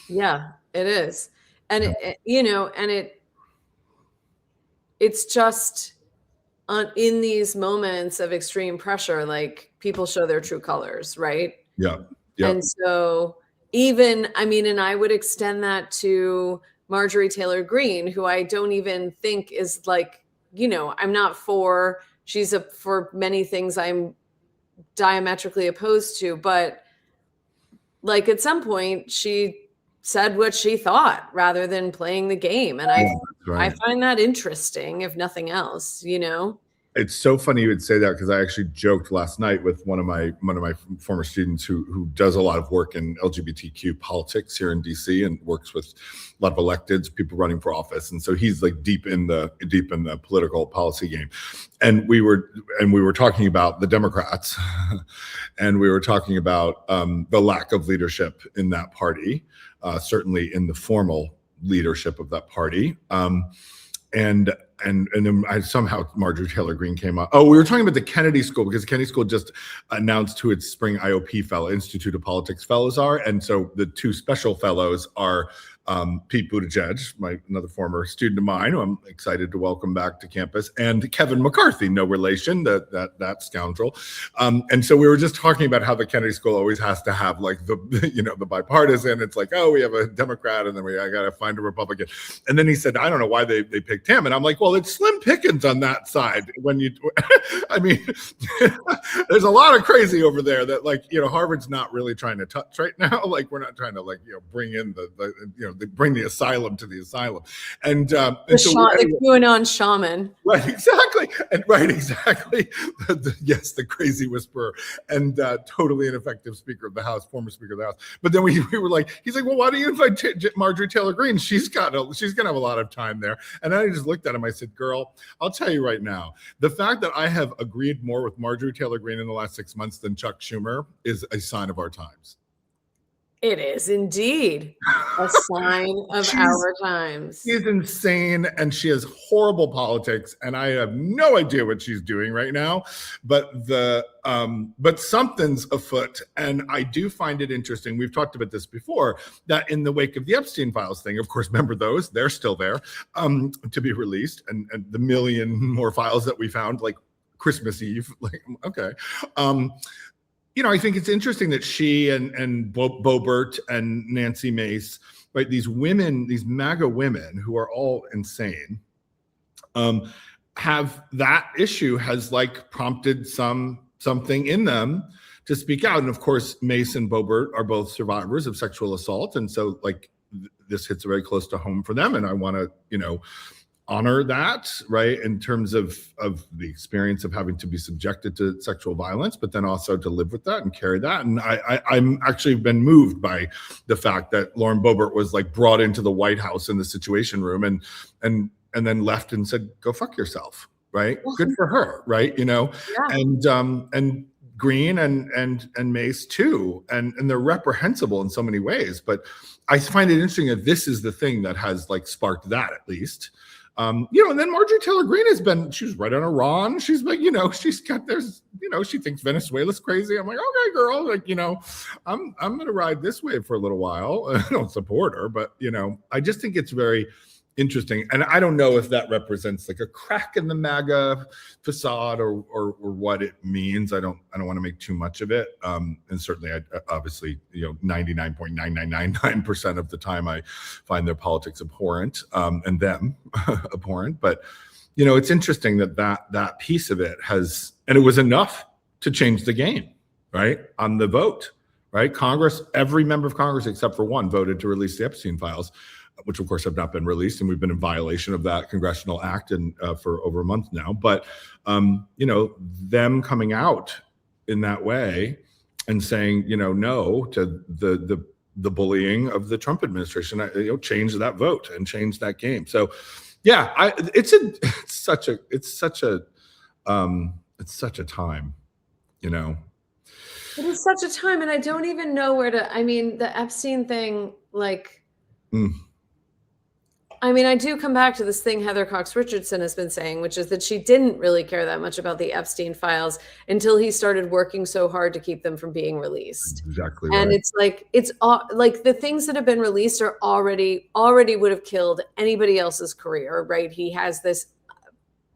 Yeah, it is. And it's just in these moments of extreme pressure, like, people show their true colors, right? Yeah. And so and I would extend that to Marjorie Taylor Greene, who I don't even think is like, I'm not for, for many things I'm diametrically opposed to, but like, at some point she said what she thought rather than playing the game. And I find that interesting, if nothing else, It's so funny you would say that, because I actually joked last night with one of my former students who does a lot of work in LGBTQ politics here in DC, and works with a lot of electeds, people running for office, and so he's like deep in the political policy game. And we were talking about the Democrats, and we were talking about the lack of leadership in that party, certainly in the formal leadership of that party. And then somehow Marjorie Taylor Greene came up. Oh, we were talking about the Kennedy School, because the Kennedy School just announced who its spring IOP fellow, Institute of Politics fellows are. And so the two special fellows are Pete Buttigieg, another former student of mine, who I'm excited to welcome back to campus, and Kevin McCarthy, no relation, that scoundrel. And so we were just talking about how the Kennedy School always has to have like the bipartisan. It's like, oh, we have a Democrat, and then I got to find a Republican. And then he said, I don't know why they picked him. And I'm like, well, well, it's slim pickings on that side. When you, I mean, there's a lot of crazy over there that, like, you know, Harvard's not really trying to touch right now. Like, we're not trying to, like, you know, bring in bring the asylum to the asylum. And so the QAnon shaman. Right, exactly. And right, exactly. Yes, the crazy whisperer and totally ineffective Speaker of the House, former Speaker of the House. But then we were like, he's like, well, why don't you invite Marjorie Taylor Greene? She's gonna have a lot of time there. And I just looked at him. I said, girl, I'll tell you right now, the fact that I have agreed more with Marjorie Taylor Greene in the last 6 months than Chuck Schumer is a sign of our times. It is indeed a sign of our times. She's insane, and she has horrible politics, and I have no idea what she's doing right now. But something's afoot, and I do find it interesting. We've talked about this before, that in the wake of the Epstein files thing, of course, remember those? They're still there to be released, and the million more files that we found, like Christmas Eve, like, okay. You know, I think it's interesting that she and Boebert and Nancy Mace, right, these women, these MAGA women who are all insane, have that issue has, like, prompted something in them to speak out. And of course, Mace and Boebert are both survivors of sexual assault, and so, like, this hits very close to home for them. And I want to, you know, honor that, right, in terms of the experience of having to be subjected to sexual violence, but then also to live with that and carry that. And I'm actually been moved by the fact that Lauren Boebert was, like, brought into the White House in the Situation Room and then left and said, go fuck yourself, right? Good for her, right? You know, yeah. And Green and Mace too, and they're reprehensible in so many ways. But I find it interesting that this is the thing that has, like, sparked that, at least. You know, and then Marjorie Taylor Greene she was right on Iran. She's like, you know, she's got there's, you know, she thinks Venezuela's crazy. I'm like, okay, girl, like, you know, I'm going to ride this wave for a little while. I don't support her, but, you know, I just think it's very interesting. And I don't know if that represents, like, a crack in the MAGA facade or what it means. I don't want to make too much of it. And certainly, I obviously, you know, 99.9999% of the time I find their politics abhorrent, and them abhorrent. But, you know, it's interesting that piece of it has, and it was enough to change the game, right? On the vote, right? Congress, every member of Congress except for one voted to release the Epstein files, which of course have not been released, and we've been in violation of that congressional act and for over a month now. But you know, them coming out in that way and saying, you know, no to the bullying of the Trump administration, you know, change that vote and change that game. So, yeah, it's such a time, you know. It is such a time, and I don't even know where to. I mean, the Epstein thing, like. I mean, I do come back to this thing Heather Cox Richardson has been saying, which is that she didn't really care that much about the Epstein files until he started working so hard to keep them from being released. Exactly right. And it's like the things that have been released are already would have killed anybody else's career, right? He has this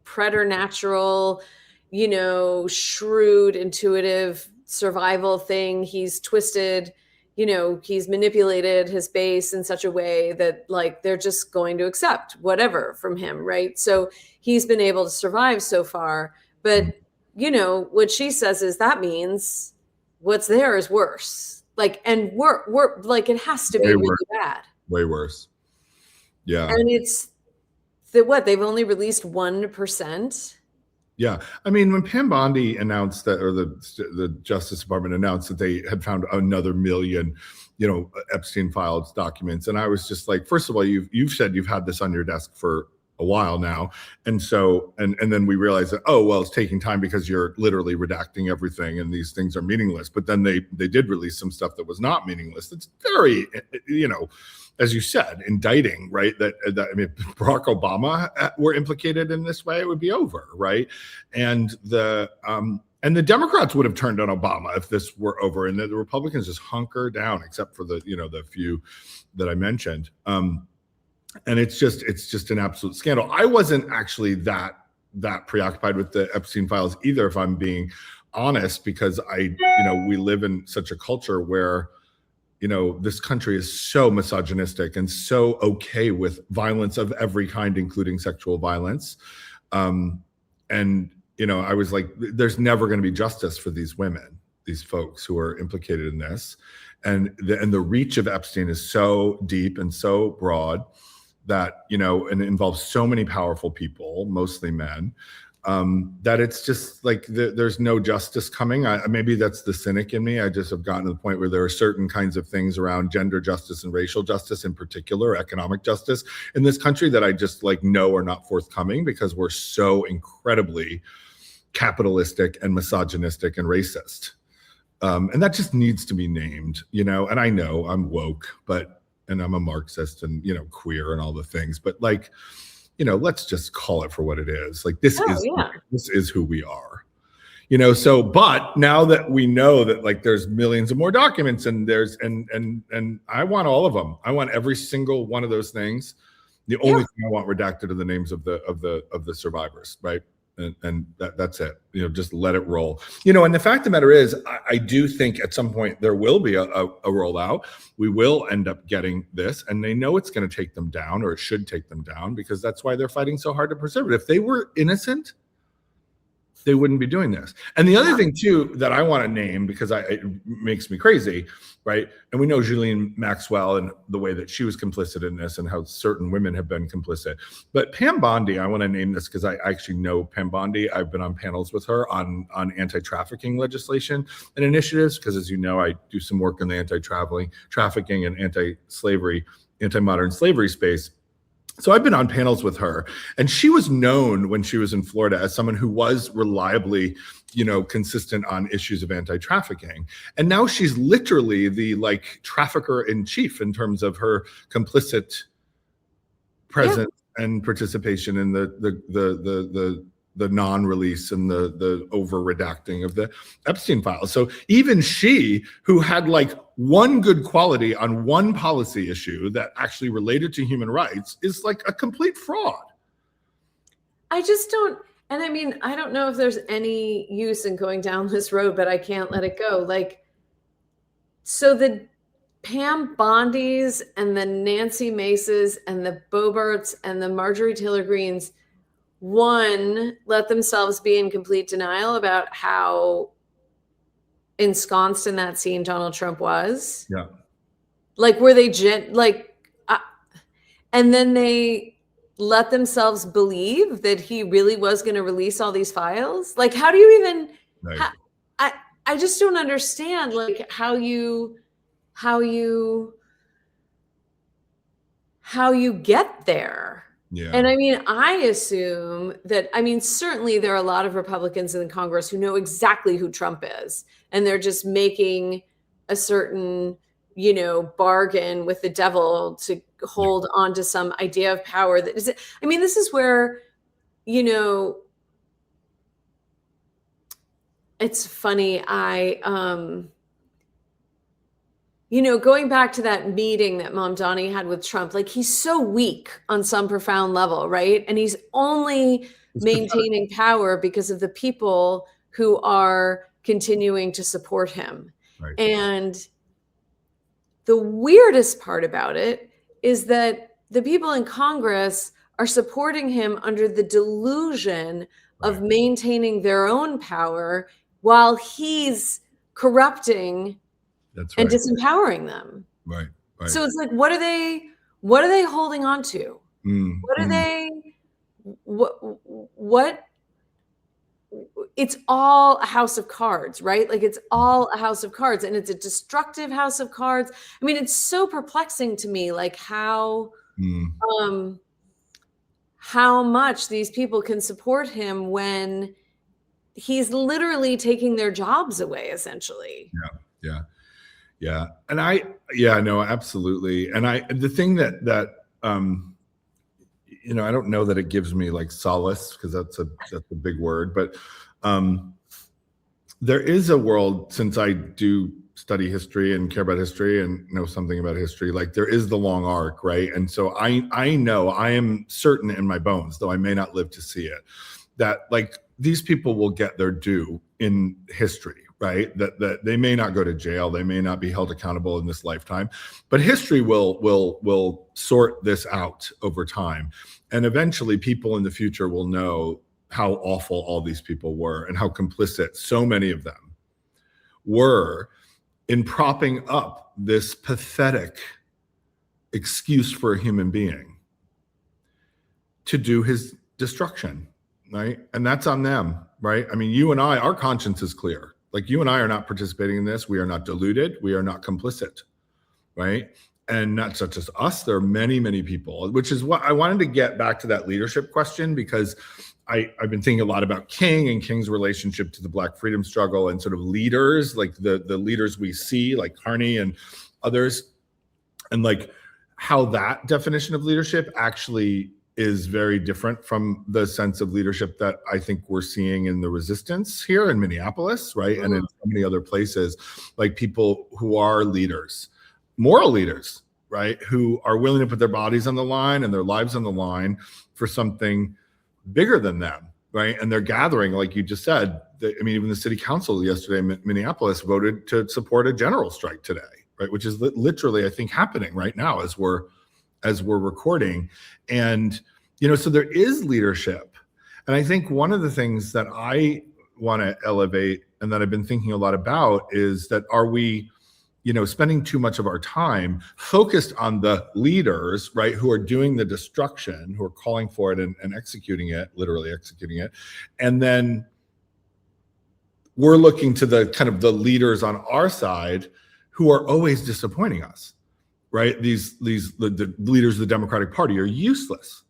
preternatural, you know, shrewd, intuitive survival thing. He's twisted, you know, he's manipulated his base in such a way that, like, they're just going to accept whatever from him, right? So he's been able to survive so far. But, you know, what she says is that means what's there is worse. Like, and we're like, it has to be really bad. Way worse. Yeah. And it's they've only released 1%. Yeah, I mean, when Pam Bondi announced that, or the Justice Department announced that they had found another million, you know, Epstein files documents, and I was just like, first of all, you've said you've had this on your desk for a while now, and so and then we realized that, oh well, it's taking time because you're literally redacting everything, and these things are meaningless. But then they did release some stuff that was not meaningless. It's very, you know, as you said, indicting, right? That I mean, if Barack Obama were implicated in this way, it would be over, right? And the Democrats would have turned on Obama if this were over, and the Republicans just hunker down, except for the, you know, the few that I mentioned. And it's just an absolute scandal. I wasn't actually that preoccupied with the Epstein files either, if I'm being honest, because we live in such a culture where you know, this country is so misogynistic and so okay with violence of every kind, including sexual violence. And, you know, I was like, there's never going to be justice for these women, these folks who are implicated in this. And the reach of Epstein is so deep and so broad that, you know, and it involves so many powerful people, mostly men, that it's just like there's no justice coming. Maybe that's the cynic in me. I just have gotten to the point where there are certain kinds of things around gender justice and racial justice in particular, economic justice in this country that I just like know are not forthcoming because we're so incredibly capitalistic and misogynistic and racist. And that just needs to be named, you know, and I know I'm woke, and I'm a Marxist and, you know, queer and all the things, but like, you know, let's just call it for what it is. Like this is who we are, you know? So, but now that we know that like there's millions of more documents and and I want all of them. I want every single one of those things. The only thing I want redacted are the names of the survivors, right? And that's it. You know, just let it roll. You know, and the fact of the matter is, I do think at some point there will be a rollout. We will end up getting this, and they know it's going to take them down, or it should take them down, because that's why they're fighting so hard to preserve it. If they were innocent, they wouldn't be doing this. And the other thing too that I want to name, because it makes me crazy, right? And we know Ghislaine Maxwell and the way that she was complicit in this and how certain women have been complicit. But Pam Bondi, I want to name this because I actually know Pam Bondi. I've been on panels with her on anti-trafficking legislation and initiatives, because as you know, I do some work in the anti-trafficking and anti-slavery, anti-modern slavery space. So I've been on panels with her, and she was known when she was in Florida as someone who was reliably, you know, consistent on issues of anti-trafficking. And now she's literally the like trafficker in chief in terms of her complicit presence and participation in the non-release and the over-redacting of the Epstein files. So even she, who had like one good quality on one policy issue that actually related to human rights, is like a complete fraud. I just don't, and I mean, I don't know if there's any use in going down this road, but I can't let it go. Like, so the Pam Bondis and the Nancy Maces and the Boberts and the Marjorie Taylor Greens, one, let themselves be in complete denial about how ensconced in that scene Donald Trump was. Yeah. Like, were they and then they let themselves believe that he really was going to release all these files? Like, how do you even, Right. I just don't understand, like, how you get there. Yeah. And I mean, I assume that, I mean, certainly there are a lot of Republicans in Congress who know exactly who Trump is, and they're just making a certain, you know, bargain with the devil to hold on to some idea of power that is, I mean, this is where, you know, it's funny. You know, going back to that meeting that Mom Donnie had with Trump, like, he's so weak on some profound level, right? And he's only maintaining power because of the people who are continuing to support him. Right. And the weirdest part about it is that the people in Congress are supporting him under the delusion of maintaining their own power while he's corrupting and disempowering them. Right. So it's like, what are they holding on to? What are they, what, it's all a house of cards, right? Like, it's all a house of cards, and it's a destructive house of cards. I mean, it's so perplexing to me, like how much these people can support him when he's literally taking their jobs away, essentially. Yeah. And no, absolutely. And the thing that you know, I don't know that it gives me like solace, because that's a big word, but there is a world, since I do study history and care about history and know something about history, like there is the long arc, right? And so I know, I am certain in my bones, though I may not live to see it, that like these people will get their due in history, right? That they may not go to jail, they may not be held accountable in this lifetime, but history will sort this out over time, and eventually people in the future will know how awful all these people were and how complicit so many of them were in propping up this pathetic excuse for a human being to do his destruction, right? And that's on them, right? I mean, you and I, our conscience is clear. Like, you and I are not participating in this. We are not deluded. We are not complicit, right? And not just us. There are many, many people, which is what I wanted to get back to that leadership question, because I've been thinking a lot about King and King's relationship to the Black freedom struggle and sort of leaders, like the leaders we see, like Carney and others, and like how that definition of leadership actually is very different from the sense of leadership that I think we're seeing in the resistance here in Minneapolis, right? And in so many other places, like people who are leaders, moral leaders, right? Who are willing to put their bodies on the line and their lives on the line for something bigger than them, right? And they're gathering, like you just said, I mean, even the city council yesterday in Minneapolis voted to support a general strike today, right? Which is literally, I think, happening right now as we're recording. And, you know, so there is leadership. And I think one of the things that I want to elevate and that I've been thinking a lot about is that, are we, you know, spending too much of our time focused on the leaders, right, who are doing the destruction, who are calling for it and executing it, literally executing it. And then we're looking to the kind of the leaders on our side who are always disappointing us, right? The leaders of the Democratic Party are useless,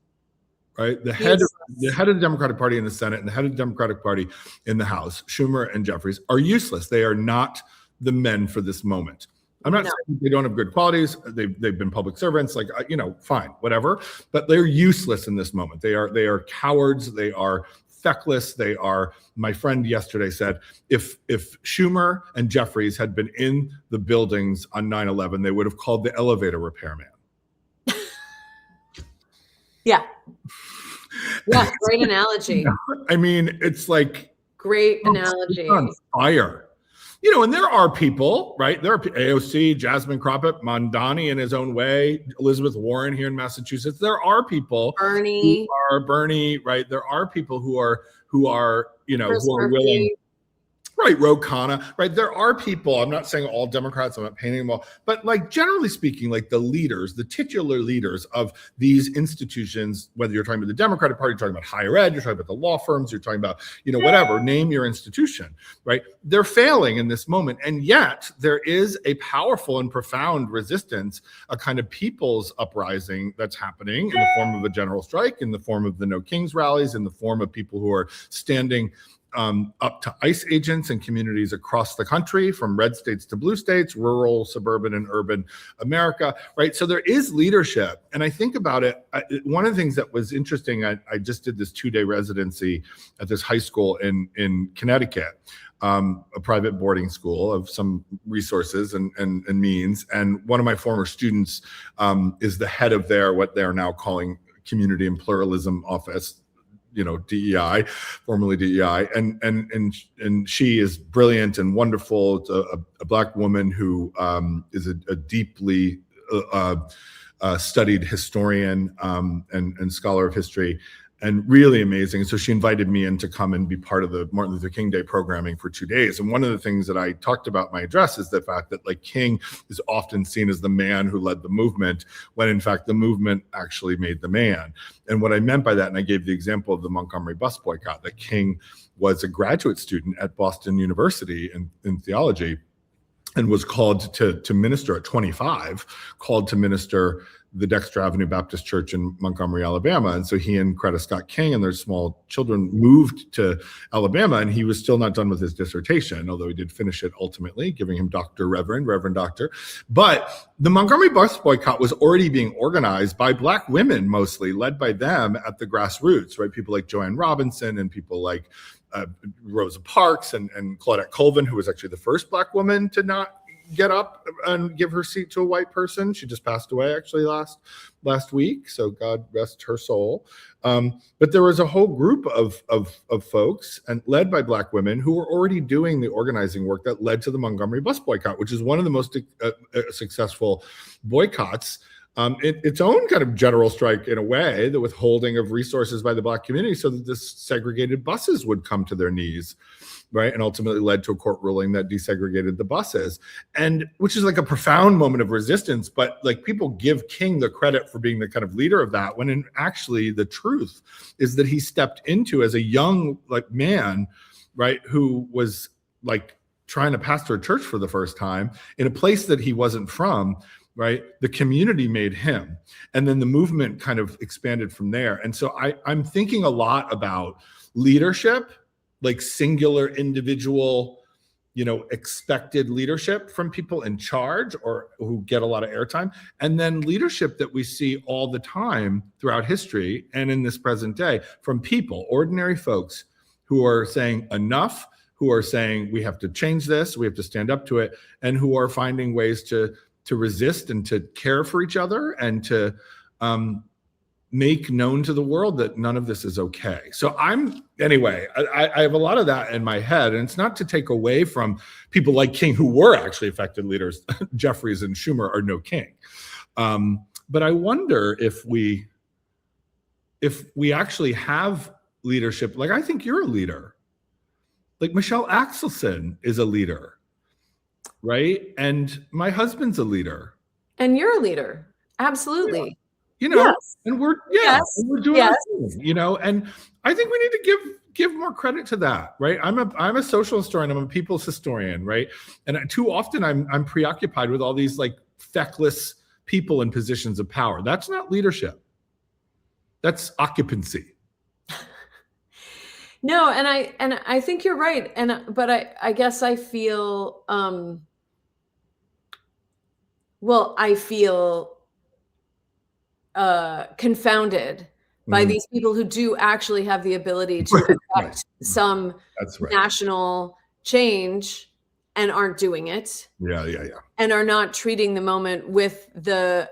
right? The head of the Democratic Party in the Senate and the head of the Democratic Party in the House, Schumer and Jeffries, are useless. They are not the men for this moment. I'm not saying they don't have good qualities. They've been public servants, like, you know, fine, whatever. But they're useless in this moment. They are cowards. They are feckless. They are. My friend yesterday said, if Schumer and Jeffries had been in the buildings on 9/11, they would have called the elevator repairman. Yeah. Yeah. Great analogy. I mean, it's like great analogy. It's on fire. You know, and there are people, right? There are AOC, Jasmine Crockett, Mondani in his own way, Elizabeth Warren here in Massachusetts. There are people, Bernie, right? There are people who are, you know, who are willing. Right, Ro Khanna, right? There are people, I'm not saying all Democrats, I'm not painting them all, but like generally speaking, like the leaders, the titular leaders of these institutions, whether you're talking about the Democratic Party, you're talking about higher ed, you're talking about the law firms, you're talking about, you know, whatever, name your institution, right? They're failing in this moment. And yet there is a powerful and profound resistance, a kind of people's uprising that's happening in the form of a general strike, in the form of the No Kings rallies, in the form of people who are standing up to ICE agents in communities across the country, from red states to blue states, rural, suburban, and urban America, right? So there is leadership. And I think about it, one of the things that was interesting, I just did this 2-day residency at this high school in Connecticut, a private boarding school of some resources and means. And one of my former students is the head of what they're now calling Community and Pluralism Office, you know, DEI, formerly DEI, and she is brilliant and wonderful. It's a Black woman who is a deeply studied historian and scholar of history, and really amazing. So she invited me in to come and be part of the Martin Luther King Day programming for 2 days. And one of the things that I talked about in my address is the fact that, like, King is often seen as the man who led the movement, when in fact the movement actually made the man. And what I meant by that, and I gave the example of the Montgomery bus boycott, that King was a graduate student at Boston University in theology, and was called to minister at 25, called to minister the Dexter Avenue Baptist Church in Montgomery, Alabama. And so he and Coretta Scott King and their small children moved to Alabama, and he was still not done with his dissertation, although he did finish it ultimately, giving him Reverend Doctor. But the Montgomery bus boycott was already being organized by Black women, mostly led by them at the grassroots, right? People like Joanne Robinson and people like Rosa Parks and Claudette Colvin, who was actually the first Black woman to not get up and give her seat to a white person. She just passed away actually last week, so God rest her soul. But there was a whole group of folks, and led by Black women, who were already doing the organizing work that led to the Montgomery bus boycott, which is one of the most successful boycotts. Its own kind of general strike, in a way, the withholding of resources by the Black community so that the segregated buses would come to their knees, right? And ultimately led to a court ruling that desegregated the buses, and which is like a profound moment of resistance. But like, people give King the credit for being the kind of leader of that, when actually the truth is that he stepped into, as a young man, right, who was like trying to pastor a church for the first time in a place that he wasn't from. Right, the community made him, and then the movement kind of expanded from there. And so I'm thinking a lot about leadership, like singular individual, expected leadership from people in charge or who get a lot of airtime, and then leadership that we see all the time throughout history and in this present day from people, ordinary folks, who are saying enough, who are saying we have to change this, we have to stand up to it, and who are finding ways to resist and to care for each other and to make known to the world that none of this is okay. So anyway, I have a lot of that in my head, and it's not to take away from people like King, who were actually effective leaders. Jeffries and Schumer are no King. But I wonder if we actually have leadership. Like, I think you're a leader. Like, Michelle Axelson is a leader. Right. And my husband's a leader. And you're a leader. Absolutely. Yes. And we're doing yes. our thing, and I think we need to give more credit to that. Right. I'm a social historian. I'm a people's historian. Right. And too often I'm preoccupied with all these like feckless people in positions of power. That's not leadership. That's occupancy. No, and I think you're right. But I guess I feel I feel confounded by these people who do actually have the ability to affect some national change and aren't doing it. Yeah. And are not treating the moment with the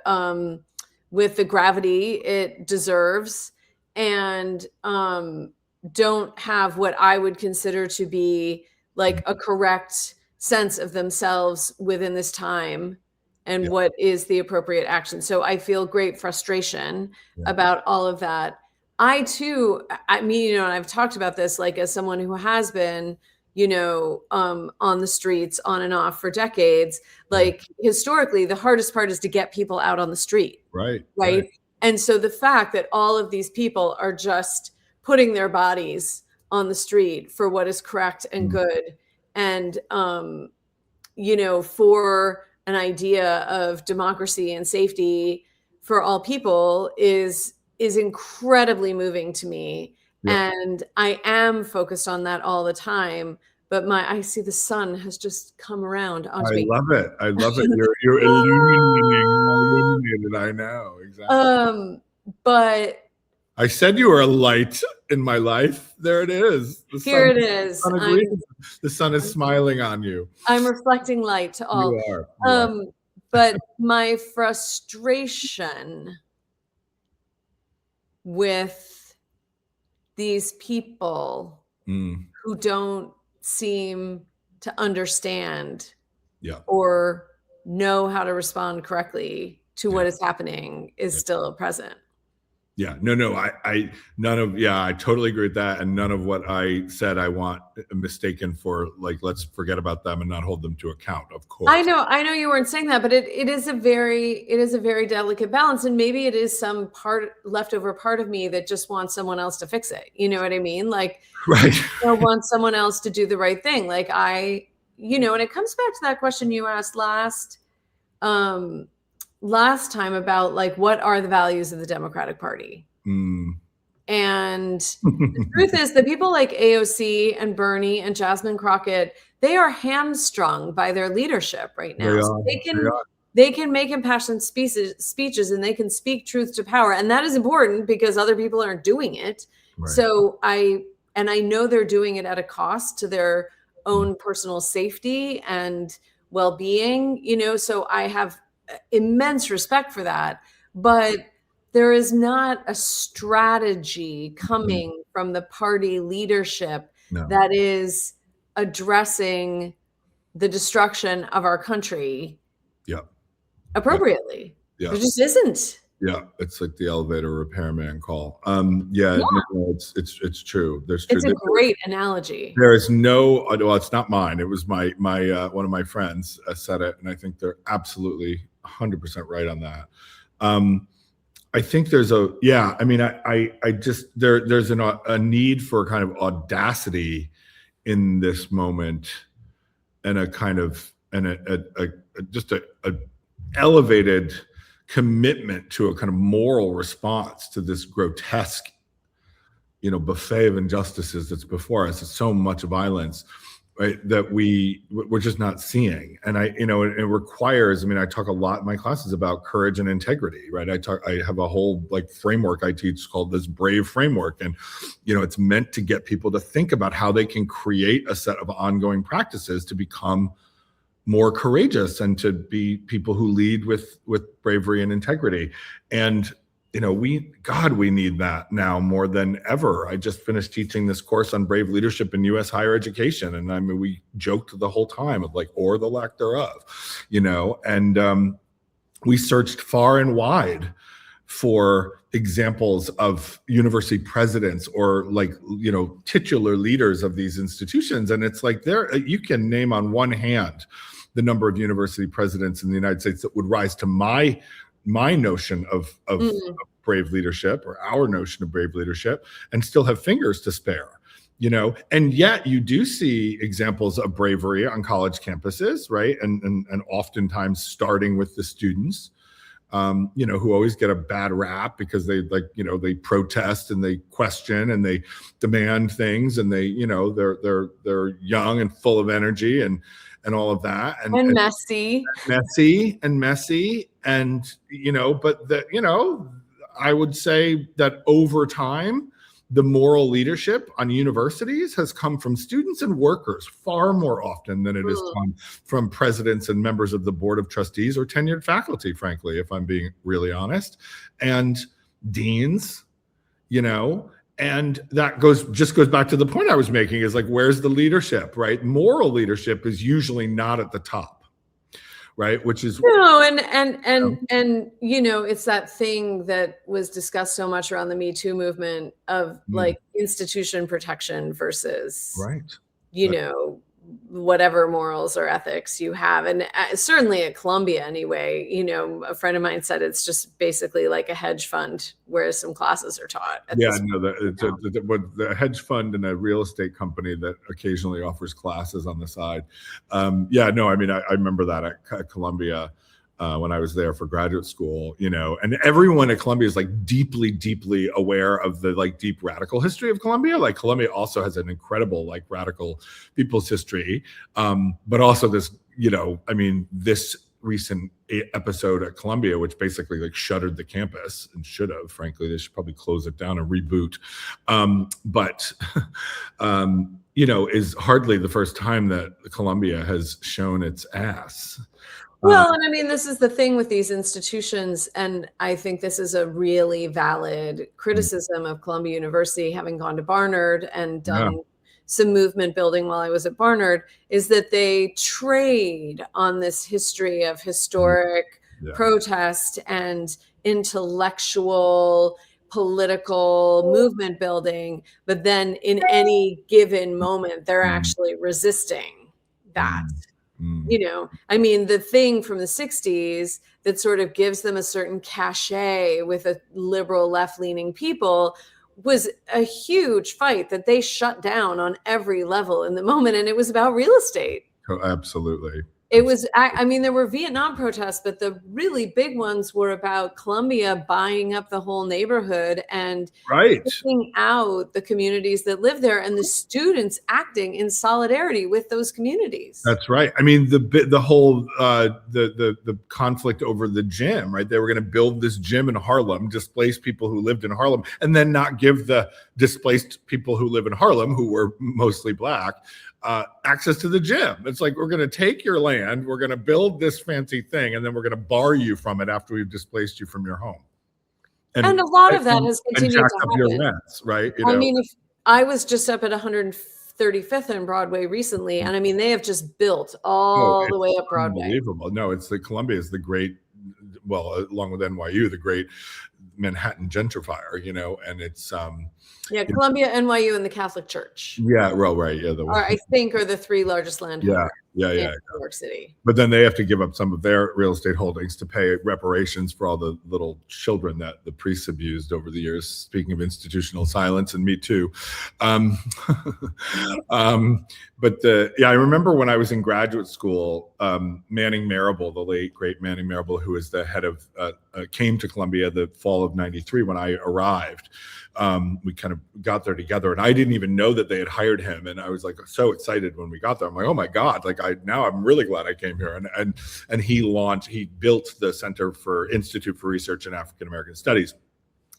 gravity it deserves, and don't have what I would consider to be like a correct sense of themselves within this time and what is the appropriate action. So I feel great frustration about all of that. I too, and I've talked about this, like, as someone who has been, on the streets on and off for decades, like historically, the hardest part is to get people out on the street. Right. And so the fact that all of these people are just putting their bodies on the street for what is correct and good, and, for an idea of democracy and safety for all people is incredibly moving to me. Yeah. And I am focused on that all the time. But I see the sun has just come around onto me. I love it. You're illuminated. I know, exactly. But I said you were a light in my life. There it is. Here it is. The sun is smiling on you. I'm reflecting light to all. You are. But my frustration with these people who don't seem to understand or know how to respond correctly to what is happening is still present. Yeah, I totally agree with that. And none of what I said I want mistaken for, like, let's forget about them and not hold them to account, of course. I know you weren't saying that, but it is a very delicate balance. And maybe it is some leftover part of me that just wants someone else to fix it. You know what I mean? Like, right. I want someone else to do the right thing. Like and it comes back to that question you asked last time about, like, what are the values of the Democratic Party? And the truth is that people like AOC and Bernie and Jasmine Crockett, they are hamstrung by their leadership right now. They can make impassioned speeches and they can speak truth to power. And that is important because other people aren't doing it. Right. So I know they're doing it at a cost to their own personal safety and well-being, you know, so I have immense respect for that. But there is not a strategy coming from the party leadership No. that is addressing the destruction of our country Yeah. appropriately. Yeah. There just isn't. Yeah, it's like the elevator repairman call. Yeah, no, it's true. There's true. It's a great analogy. There is no, well, it's not mine. It was my one of my friends said it, and I think they're absolutely 100% right on that. I think there's I mean, I just there's a need for kind of audacity in this moment, and a kind of just a elevated commitment to a kind of moral response to this grotesque, you know, buffet of injustices that's before us. It's so much violence, right, that we're just not seeing. And it requires, I mean, I talk a lot in my classes about courage and integrity, right? I have a whole like framework I teach called this B.R.A.V.E framework. And, you know, it's meant to get people to think about how they can create a set of ongoing practices to become more courageous and to be people who lead with bravery and integrity. And, you know, we need that now more than ever. I just finished teaching this course on brave leadership in U.S. higher education. And I mean, we joked the whole time of like, or the lack thereof, you know, and we searched far and wide for examples of university presidents or like, you know, titular leaders of these institutions. And it's like you can name on one hand the number of university presidents in the United States that would rise to my notion of brave leadership, or our notion of brave leadership, and still have fingers to spare, you know. And yet you do see examples of bravery on college campuses, right? And oftentimes starting with the students, you know, who always get a bad rap because they they protest and they question and they demand things, and they, you know, they're young and full of energy and all of that, and messy, and you know, but that, you know, I would say that over time, the moral leadership on universities has come from students and workers far more often than it has come from presidents and members of the board of trustees or tenured faculty, frankly, if I'm being really honest, and deans, you know. And that goes back to the point I was making, is like, where's the leadership, right? Moral leadership is usually not at the top, right? Which is and you know, it's that thing that was discussed so much around the Me Too movement of like institution protection versus, you know, whatever morals or ethics you have. And certainly at Columbia anyway, you know, a friend of mine said it's just basically like a hedge fund where some classes are taught. The hedge fund and a real estate company that occasionally offers classes on the side. I mean, I remember that at Columbia when I was there for graduate school, you know, and everyone at Columbia is like deeply, deeply aware of the like deep radical history of Columbia. Like Columbia also has an incredible like radical people's history, but also this, you know, I mean, this recent episode at Columbia, which basically like shuttered the campus, and should have, frankly, they should probably close it down and reboot. You know, is hardly the first time that Columbia has shown its ass. Well, and I mean, this is the thing with these institutions, and I think this is a really valid criticism of Columbia University, having gone to Barnard and done some movement building while I was at Barnard, is that they trade on this history of historic protest and intellectual, political movement building, but then in any given moment, they're actually resisting that. You know, I mean, the thing from the 60s that sort of gives them a certain cachet with a liberal left-leaning people was a huge fight that they shut down on every level in the moment. And it was about real estate. Oh, absolutely. It was, I mean, there were Vietnam protests, but the really big ones were about Columbia buying up the whole neighborhood and taking out the communities that live there, and the students acting in solidarity with those communities. That's right. I mean, the whole the conflict over the gym, right? They were going to build this gym in Harlem, displace people who lived in Harlem, and then not give the displaced people who live in Harlem, who were mostly Black, access to the gym. It's like, we're going to take your land, we're going to build this fancy thing, and then we're going to bar you from it after we've displaced you from your home. And a lot of that has and continued jack to up happen. your rents, right? I mean, if I was just up at 135th on Broadway recently, and I mean, they have just built all the way up Broadway. Unbelievable. No, it's the Columbia is the great, well, along with NYU, the great Manhattan gentrifier, you know, and it's Columbia, NYU, and the Catholic Church. Yeah, well, right. Yeah, I think are the three largest landowners in New York City. But then they have to give up some of their real estate holdings to pay reparations for all the little children that the priests abused over the years. Speaking of institutional silence, and me too. But I remember when I was in graduate school, Manning Marable, the late great Manning Marable, who was the head of, came to Columbia the fall of '93 when I arrived. We kind of got there together, and I didn't even know that they had hired him. And I was like so excited when we got there. I'm like, oh my God, like I'm really glad I came here. And he built the Center for Institute for Research in African American Studies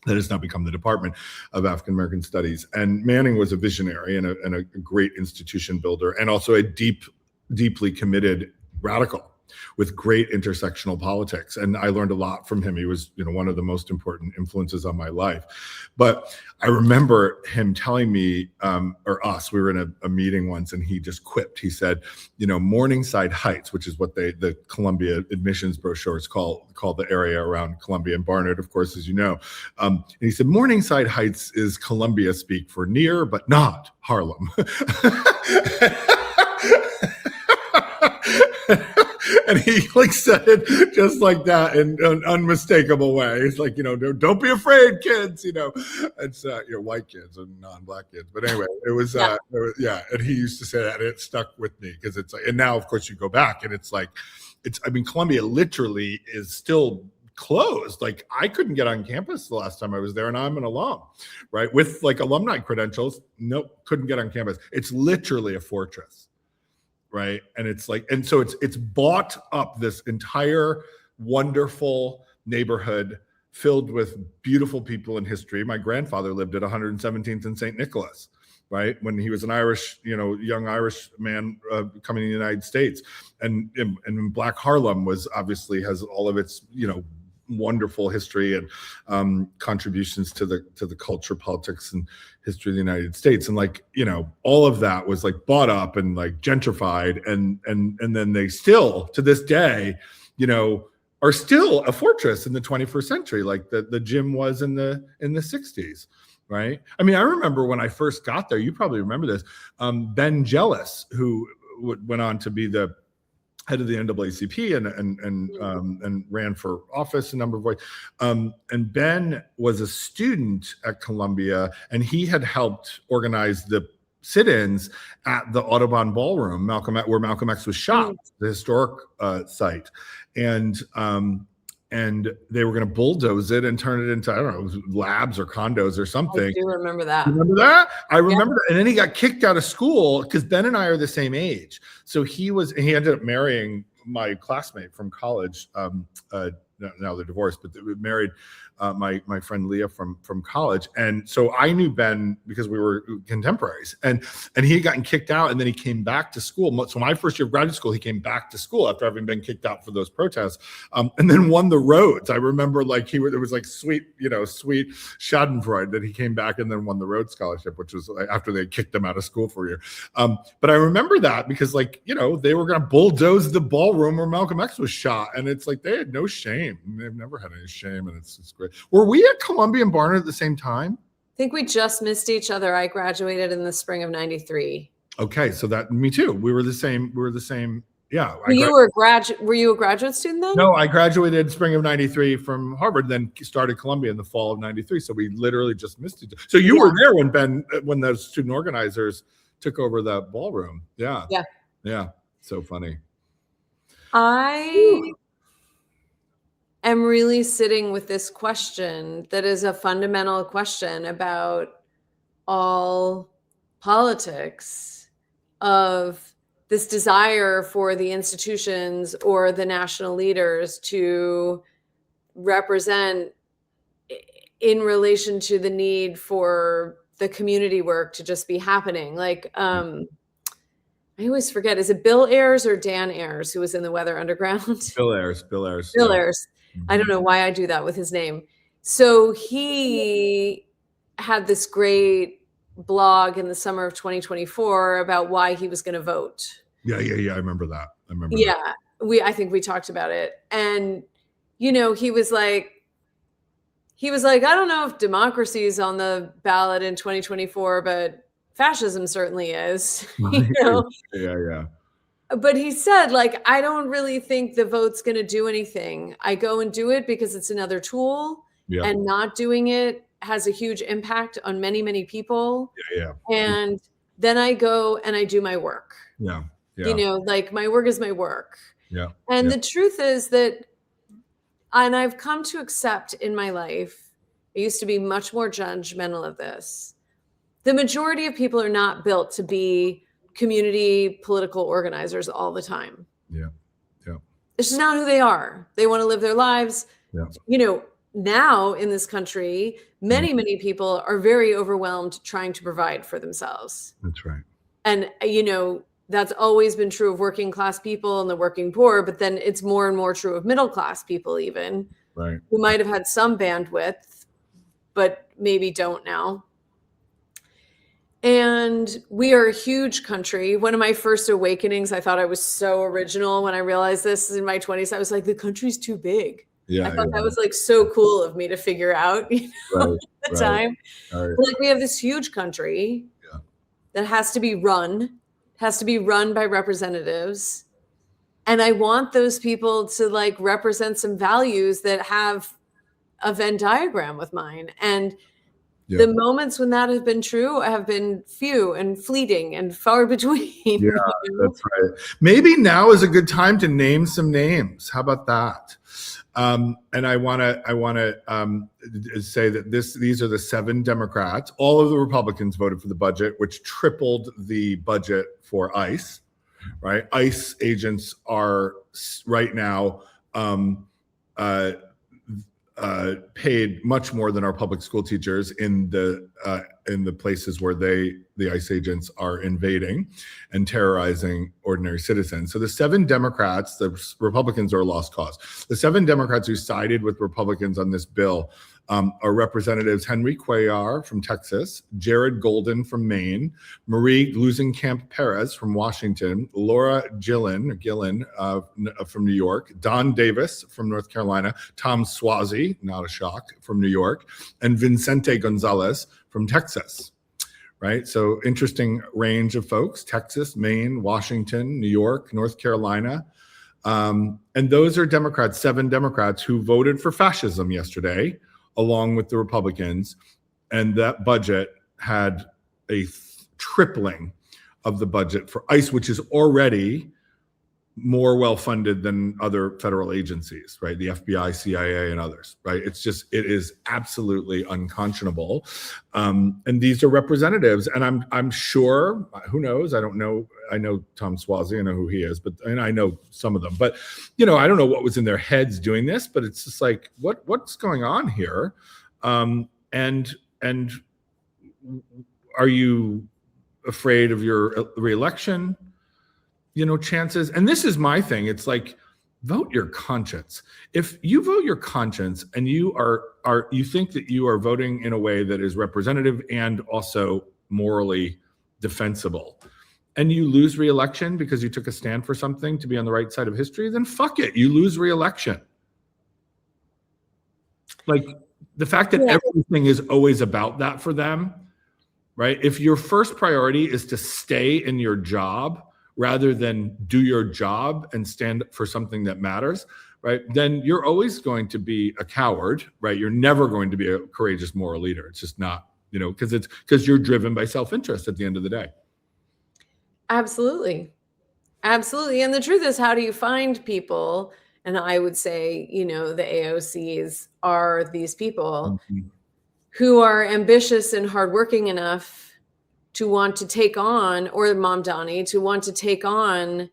that has now become the Department of African American Studies. And Manning was a visionary and a great institution builder, and also a deeply committed radical with great intersectional politics. And I learned a lot from him. He was, one of the most important influences on my life. But I remember him telling me, or us, we were in a meeting once, and he just quipped. He said, Morningside Heights, which is what the Columbia admissions brochures call the area around Columbia and Barnard, of course, as you know. And he said, Morningside Heights is Columbia speak for near, but not Harlem. And he said it just like that in an unmistakable way. He's like, don't be afraid, kids. It's white kids and non-Black kids. But anyway, it was And he used to say that, and it stuck with me because it's like, and now of course you go back and it's like, Columbia literally is still closed. Like, I couldn't get on campus the last time I was there, and I'm an alum, right? With alumni credentials. Nope, couldn't get on campus. It's literally a fortress. Right. And it's like, and so it's bought up this entire wonderful neighborhood filled with beautiful people in history. My grandfather lived at 117th and St. Nicholas, right, when he was an Irish, young Irish man coming to the United States. And Black Harlem has all of its, wonderful history and contributions to the culture, politics, and history of the United States. And all of that was bought up and gentrified, and then they still to this day, are still a fortress in the 21st century, like the gym was in the 60s. Right. I mean, I remember when I first got there, you probably remember this, Ben Jealous, who went on to be the head of the NAACP and ran for office a number of ways. And Ben was a student at Columbia, and he had helped organize the sit-ins at the Audubon Ballroom, where Malcolm X was shot, the historic site. And they were going to bulldoze it and turn it into, I don't know, labs or condos or something. I do remember that. You remember that? I remember that. And then he got kicked out of school because Ben and I are the same age. So he ended up marrying my classmate from college. Now they're divorced, but they married my friend Leah from college. And so I knew Ben because we were contemporaries, and he had gotten kicked out, and then he came back to school. So my first year of graduate school, he came back to school after having been kicked out for those protests, and then won the Rhodes. I remember it was sweet schadenfreude that he came back and then won the Rhodes Scholarship, which was after they kicked him out of school for a year. But I remember that because they were going to bulldoze the ballroom where Malcolm X was shot, and it's like they had no shame. They've never had any shame, and it's great. Were we at Columbia and Barnard at the same time? I think we just missed each other. I graduated in the spring of '93. Okay, so me too. We were the same. Yeah. Were you a graduate student then? No, I graduated spring of '93 from Harvard, then started Columbia in the fall of '93. So we literally just missed each other. So you were there when those student organizers took over that ballroom. Yeah. Yeah. Yeah. So funny. I'm really sitting with this question that is a fundamental question about all politics, of this desire for the institutions or the national leaders to represent in relation to the need for the community work to just be happening. Like, I always forget, is it Bill Ayers or Dan Ayers who was in the Weather Underground? Bill Ayers. Bill Ayers. Bill Yeah. Ayers. I don't know why I do that with his name. So he had this great blog in the summer of 2024 about why he was going to vote. Yeah. I remember that. Yeah. I think we talked about it. And, you know, he was like, I don't know if democracy is on the ballot in 2024, but fascism certainly is. You know? Yeah. But he said, like, I don't really think the vote's going to do anything. I go and do it because it's another tool, and not doing it has a huge impact on many, many people. Yeah. And then I go and I do my work. Yeah. You know, like, my work is my work. Yeah. And the truth is that, and I've come to accept in my life, I used to be much more judgmental of this. The majority of people are not built to be community political organizers all the time. Yeah. It's just not who they are. They want to live their lives. Yeah. You know, now in this country, many people are very overwhelmed trying to provide for themselves. That's right. And, you know, that's always been true of working class people and the working poor, but then it's more and more true of middle class people even, right, who might have had some bandwidth, but maybe don't now. And we are a huge country. One of my first awakenings, I thought I was so original when I realized this in my 20s. I was like, the country's too big. Yeah, I thought that was like so cool of me to figure out, you know, at the time. Right. Like, we have this huge country that has to be run by representatives. And I want those people to, like, represent some values that have a Venn diagram with mine. And the moments when that has been true have been few and fleeting and far between. Yeah, that's right. Maybe now is a good time to name some names. How about that? And I want to say that these are the 7 Democrats. All of the Republicans voted for the budget, which tripled the budget for ICE. Right, ICE agents are right now paid much more than our public school teachers in the places where the ICE agents are invading and terrorizing ordinary citizens. So the 7 Democrats, the Republicans are a lost cause. The 7 Democrats who sided with Republicans on this bill are Representatives Henry Cuellar from Texas, Jared Golden from Maine, Marie Gluesenkamp Perez from Washington, Laura Gillen from New York, Don Davis from North Carolina, Tom Suozzi, not a shock, from New York, and Vicente Gonzalez from Texas. Right? So interesting range of folks: Texas, Maine, Washington, New York, North Carolina. And those are Democrats, 7 Democrats who voted for fascism yesterday, along with the Republicans. And that budget had a tripling of the budget for ICE, which is already more well-funded than other federal agencies, right? The FBI, CIA, and others, right? It is absolutely unconscionable. And these are representatives, and I'm sure, who knows? I don't know. I know Tom Suozzi, I know who he is, and I know some of them, but, you know, I don't know what was in their heads doing this, but it's just like, what's going on here? And are you afraid of your reelection? You know, chances. And this is my thing. It's like, vote your conscience. If you vote your conscience and you you think that you are voting in a way that is representative and also morally defensible, and you lose re-election because you took a stand for something to be on the right side of history, then fuck it, you lose re-election. Like, the fact that everything is always about that for them, right? If your first priority is to stay in your job rather than do your job and stand for something that matters, right, then you're always going to be a coward, right? You're never going to be a courageous moral leader. It's just not, you know, because you're driven by self-interest at the end of the day. Absolutely. Absolutely. And the truth is, how do you find people? And I would say, you know, the AOCs are these people who are ambitious and hardworking enough to want to take on, or Mom Donnie, to want to take on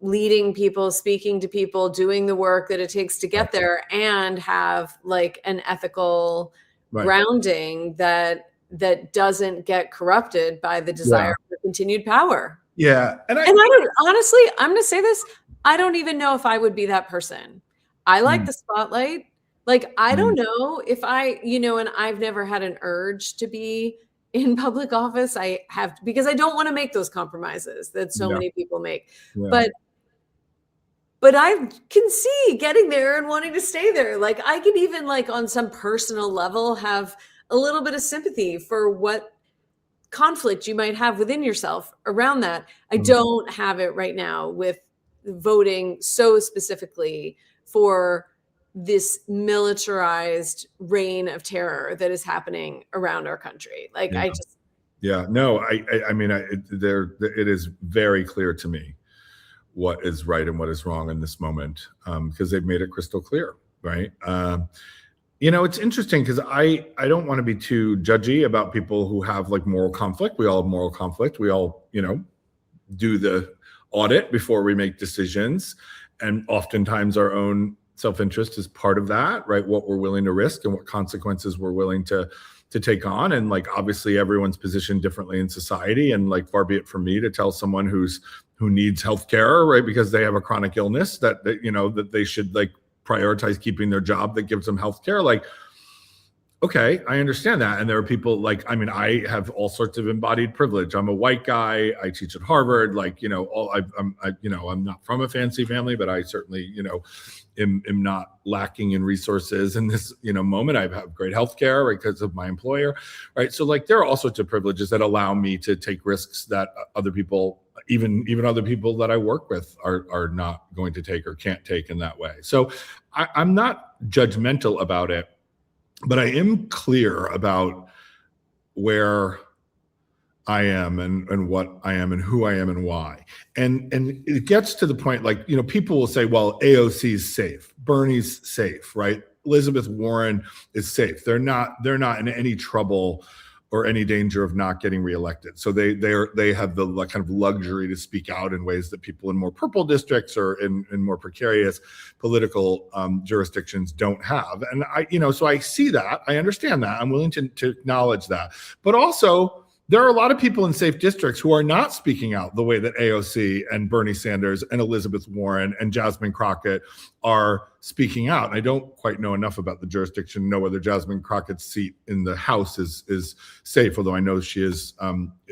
leading people, speaking to people, doing the work that it takes to get there, and have, like, an ethical grounding that that doesn't get corrupted by the desire for continued power. Yeah. And I don't, honestly, I'm going to say this. I don't even know if I would be that person. I like the spotlight. Like, I don't know if I, and I've never had an urge to be in public office. I have, because I don't want to make those compromises that so many people make. But I can see getting there and wanting to stay there. Like, I can even, like, on some personal level, have a little bit of sympathy for what conflict you might have within yourself around that. I don't have it right now with voting so specifically for this militarized reign of terror that is happening around our country. Like, I just. Yeah, no, I mean, it is very clear to me what is right and what is wrong in this moment, because they've made it crystal clear, right? It's interesting because I don't want to be too judgy about people who have like moral conflict. We all have moral conflict. We all, do the audit before we make decisions. And oftentimes our own self-interest is part of that, right? What we're willing to risk and what consequences we're willing to take on. And like, obviously everyone's positioned differently in society. And like, far be it from me to tell someone who needs healthcare, right? Because they have a chronic illness that they should like prioritize keeping their job that gives them healthcare. Like, okay, I understand that. And there are people like, I mean, I have all sorts of embodied privilege. I'm a white guy. I teach at Harvard. Like, I'm not from a fancy family, but I certainly, am not lacking in resources in this, moment. I have great healthcare, right, because of my employer, right? So like, there are all sorts of privileges that allow me to take risks that other people, even other people that I work with are not going to take or can't take in that way. So I'm not judgmental about it, but I am clear about where I am and what I am and who I am and why. And it gets to the point, like, people will say, well, AOC is safe, Bernie's safe, right? Elizabeth Warren is safe. They're not in any trouble or any danger of not getting reelected. So they have the kind of luxury to speak out in ways that people in more purple districts or in more precarious political jurisdictions don't have. And so I see that, I understand that, I'm willing to acknowledge that. But also, there are a lot of people in safe districts who are not speaking out the way that AOC and Bernie Sanders and Elizabeth Warren and Jasmine Crockett are speaking out. And I don't quite know enough about the jurisdiction to know whether Jasmine Crockett's seat in the House is safe, although I know she is,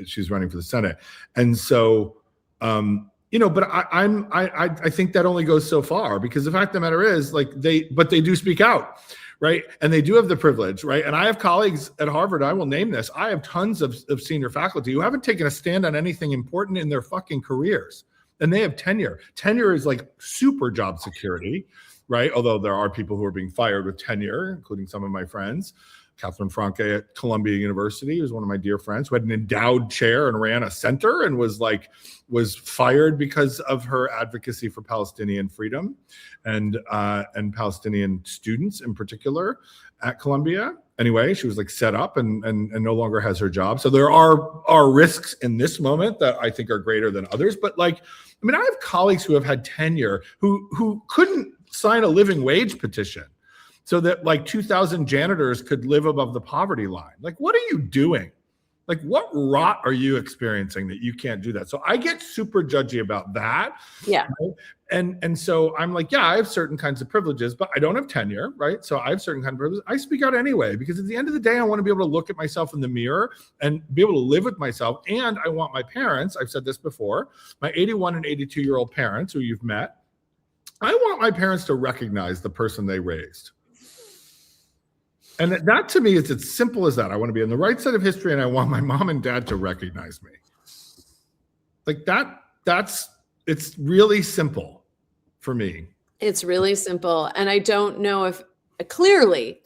she's running for the Senate. And so, but I think that only goes so far, because the fact of the matter is, like, they do speak out. Right. And they do have the privilege. Right. And I have colleagues at Harvard, I will name this. I have tons of senior faculty who haven't taken a stand on anything important in their fucking careers. And they have tenure. Tenure is like super job security. Right. Although there are people who are being fired with tenure, including some of my friends. Catherine Franke at Columbia University was one of my dear friends who had an endowed chair and ran a center and was fired because of her advocacy for Palestinian freedom and Palestinian students in particular at Columbia. Anyway, she was like set up and no longer has her job. So there are risks in this moment that I think are greater than others. But like, I mean, I have colleagues who have had tenure who couldn't sign a living wage petition so that like 2,000 janitors could live above the poverty line. Like, what are you doing? Like, what rot are you experiencing that you can't do that? So I get super judgy about that. Yeah. Right? And so I'm like, yeah, I have certain kinds of privileges, but I don't have tenure, right? So I have certain kinds of privileges. I speak out anyway, because at the end of the day, I want to be able to look at myself in the mirror and be able to live with myself. And I want my parents, I've said this before, my 81 and 82-year-old parents who you've met, I want my parents to recognize the person they raised. And that to me is as simple as that. I want to be on the right side of history, and I want my mom and dad to recognize me. Like it's really simple for me. It's really simple. And I don't know if clearly,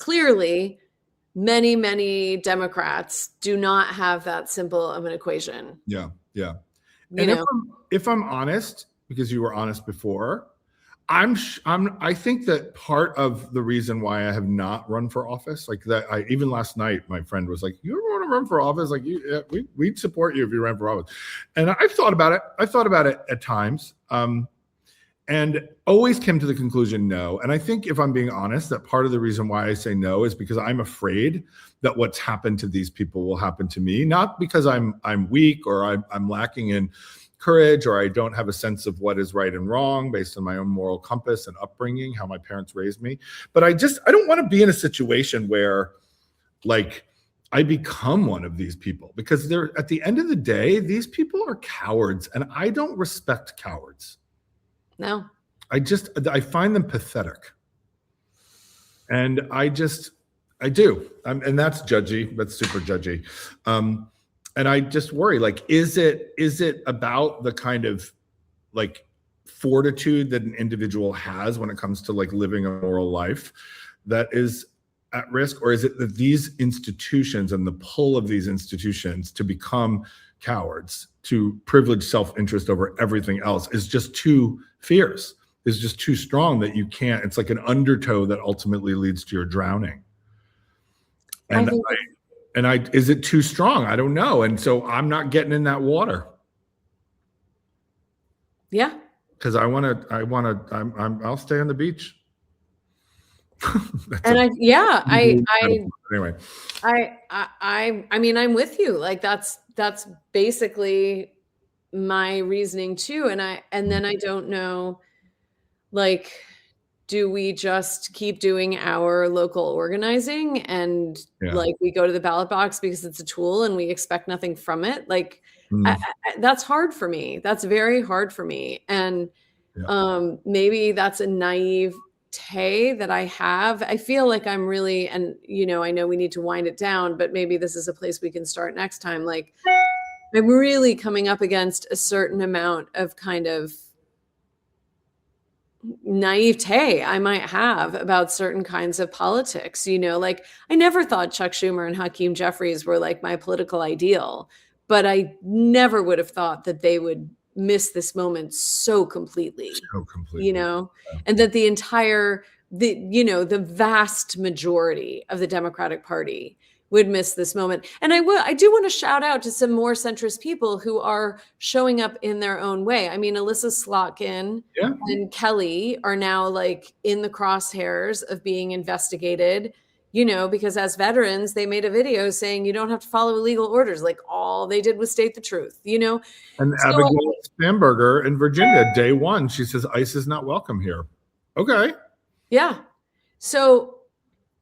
many Democrats do not have that simple of an equation. Yeah. And if I'm honest, because you were honest before, I think that part of the reason why I have not run for office, like that, even last night, my friend was like, "You ever want to run for office? Like, we'd support you if you ran for office." And I've thought about it. I've thought about it at times, and always came to the conclusion no. And I think, if I'm being honest, that part of the reason why I say no is because I'm afraid that what's happened to these people will happen to me, not because I'm weak or I'm lacking in courage, or I don't have a sense of what is right and wrong based on my own moral compass and upbringing, how my parents raised me. But I don't want to be in a situation where, like, I become one of these people, because they're, at the end of the day, these people are cowards, and I don't respect cowards. No. I find them pathetic. And I do. And that's judgy. That's super judgy. And I just worry, like, is it about the kind of, like, fortitude that an individual has when it comes to, like, living a moral life that is at risk? Or is it that these institutions and the pull of these institutions to become cowards, to privilege self-interest over everything else, is just too fierce, is just too strong, that you can't, it's like an undertow that ultimately leads to your drowning. And is it too strong? I don't know. And so I'm not getting in that water. Yeah. Because I'll stay on the beach. Anyway, I mean, I'm with you. Like, that's basically my reasoning too. And then I don't know, like, do we just keep doing our local organizing and like, we go to the ballot box because it's a tool and we expect nothing from it? Like, that's hard for me. That's very hard for me. And maybe that's a naivete that I have. I feel like I'm really, and I know we need to wind it down, but maybe this is a place we can start next time. Like, I'm really coming up against a certain amount of kind of naivete I might have about certain kinds of politics. Like, I never thought Chuck Schumer and Hakeem Jeffries were, like, my political ideal, but I never would have thought that they would miss this moment so completely. And that the entire, the vast majority of the Democratic Party would miss this moment. And I do want to shout out to some more centrist people who are showing up in their own way. I mean, Alyssa Slotkin and Kelly are now, like, in the crosshairs of being investigated, because as veterans, they made a video saying you don't have to follow illegal orders. Like, all they did was state the truth, And so, Abigail Spanberger in Virginia, day one, she says ICE is not welcome here. Okay. Yeah. So,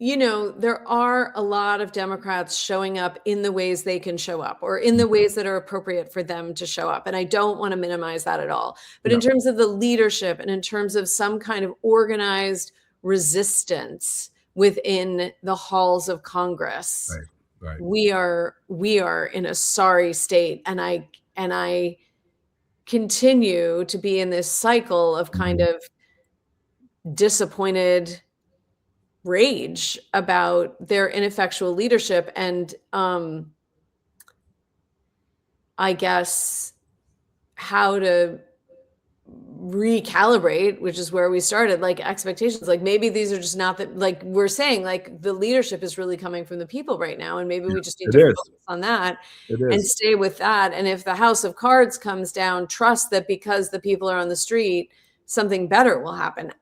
there are a lot of Democrats showing up in the ways they can show up, or in the ways that are appropriate for them to show up. And I don't want to minimize that at all. But in terms of the leadership and in terms of some kind of organized resistance within the halls of Congress, we are in a sorry state. And I continue to be in this cycle of kind of disappointed rage about their ineffectual leadership. And I guess how to recalibrate, which is where we started, like, expectations. Like, maybe these are just not that, like we're saying, like, the leadership is really coming from the people right now, and maybe we just need to focus on that and stay with that. And if the house of cards comes down, trust that because the people are on the street, something better will happen.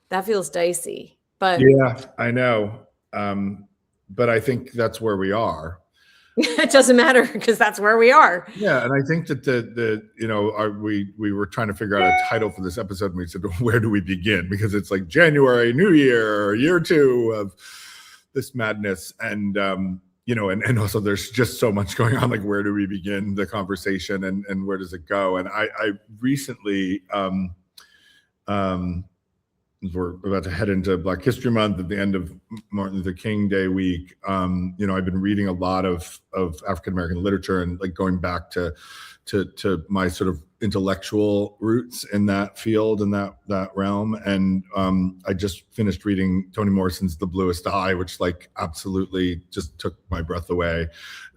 That feels dicey, but yeah, I know. But I think that's where we are. It doesn't matter, because that's where we are. Yeah, and I think that we were trying to figure out a title for this episode, and we said, where do we begin? Because it's like January, New Year, year 2 of this madness, and and also there's just so much going on. Like, where do we begin the conversation, and where does it go? And I recently we're about to head into Black History Month at the end of Martin Luther King Day week. I've been reading a lot of African-American literature, and, like, going back to my sort of intellectual roots in that field and that realm. And I just finished reading Toni Morrison's The Bluest Eye, which, like, absolutely just took my breath away.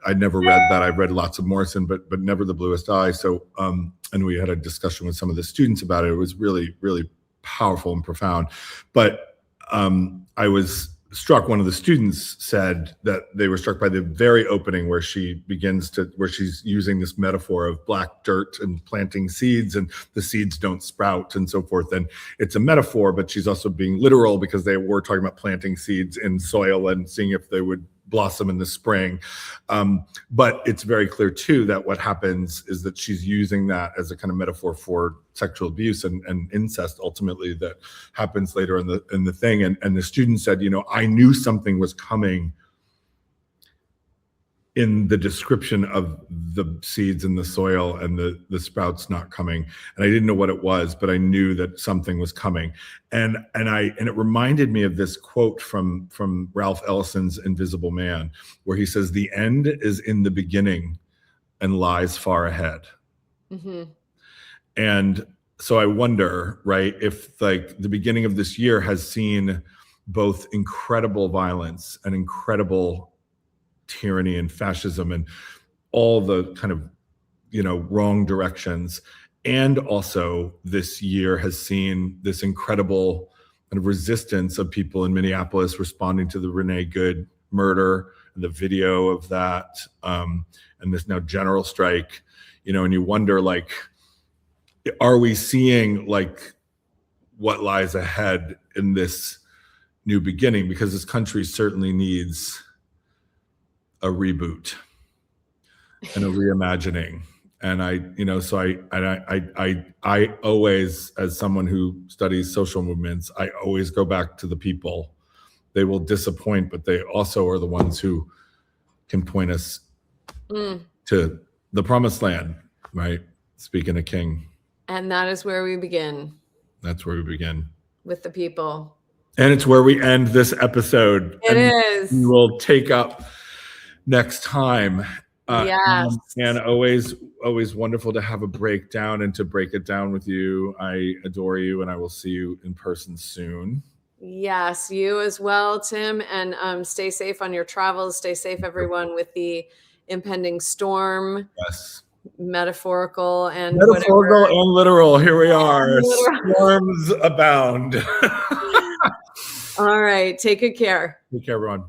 I'd never read that. I've read lots of Morrison, but never The Bluest Eye. So, and we had a discussion with some of the students about it. It was really, really powerful and profound. But I was struck. One of the students said that they were struck by the very opening where she's using this metaphor of black dirt and planting seeds, and the seeds don't sprout and so forth. And it's a metaphor, but she's also being literal because they were talking about planting seeds in soil and seeing if they would blossom in the spring. But it's very clear too that what happens is that she's using that as a kind of metaphor for sexual abuse and incest ultimately that happens later in the thing. And the student said, I knew something was coming in the description of the seeds in the soil and the sprouts not coming. And I didn't know what it was, but I knew that something was coming. And it reminded me of this quote from Ralph Ellison's Invisible Man, where he says, "The end is in the beginning and lies far ahead." Mm-hmm. And so I wonder, right, if like the beginning of this year has seen both incredible violence and incredible tyranny and fascism and all the kind of, wrong directions. And also this year has seen this incredible kind of resistance of people in Minneapolis responding to the Renee Good murder and the video of that, and this now general strike, and you wonder, like, are we seeing like what lies ahead in this new beginning? Because this country certainly needs a reboot and a reimagining. And I always, as someone who studies social movements, I always go back to the people. They will disappoint, but they also are the ones who can point us to the promised land, right? Speaking of King. And that is where we begin. That's where we begin. With the people. And it's where we end this episode. It is. We will take up next time. Yes. And always wonderful to have a breakdown and to break it down with you. I adore you, and I will see you in person soon. Yes, you as well, Tim. And stay safe on your travels. Stay safe, everyone, with the impending storm. Yes. Metaphorical and literal. Here we are. Storms abound. All right. Take good care. Take care, everyone.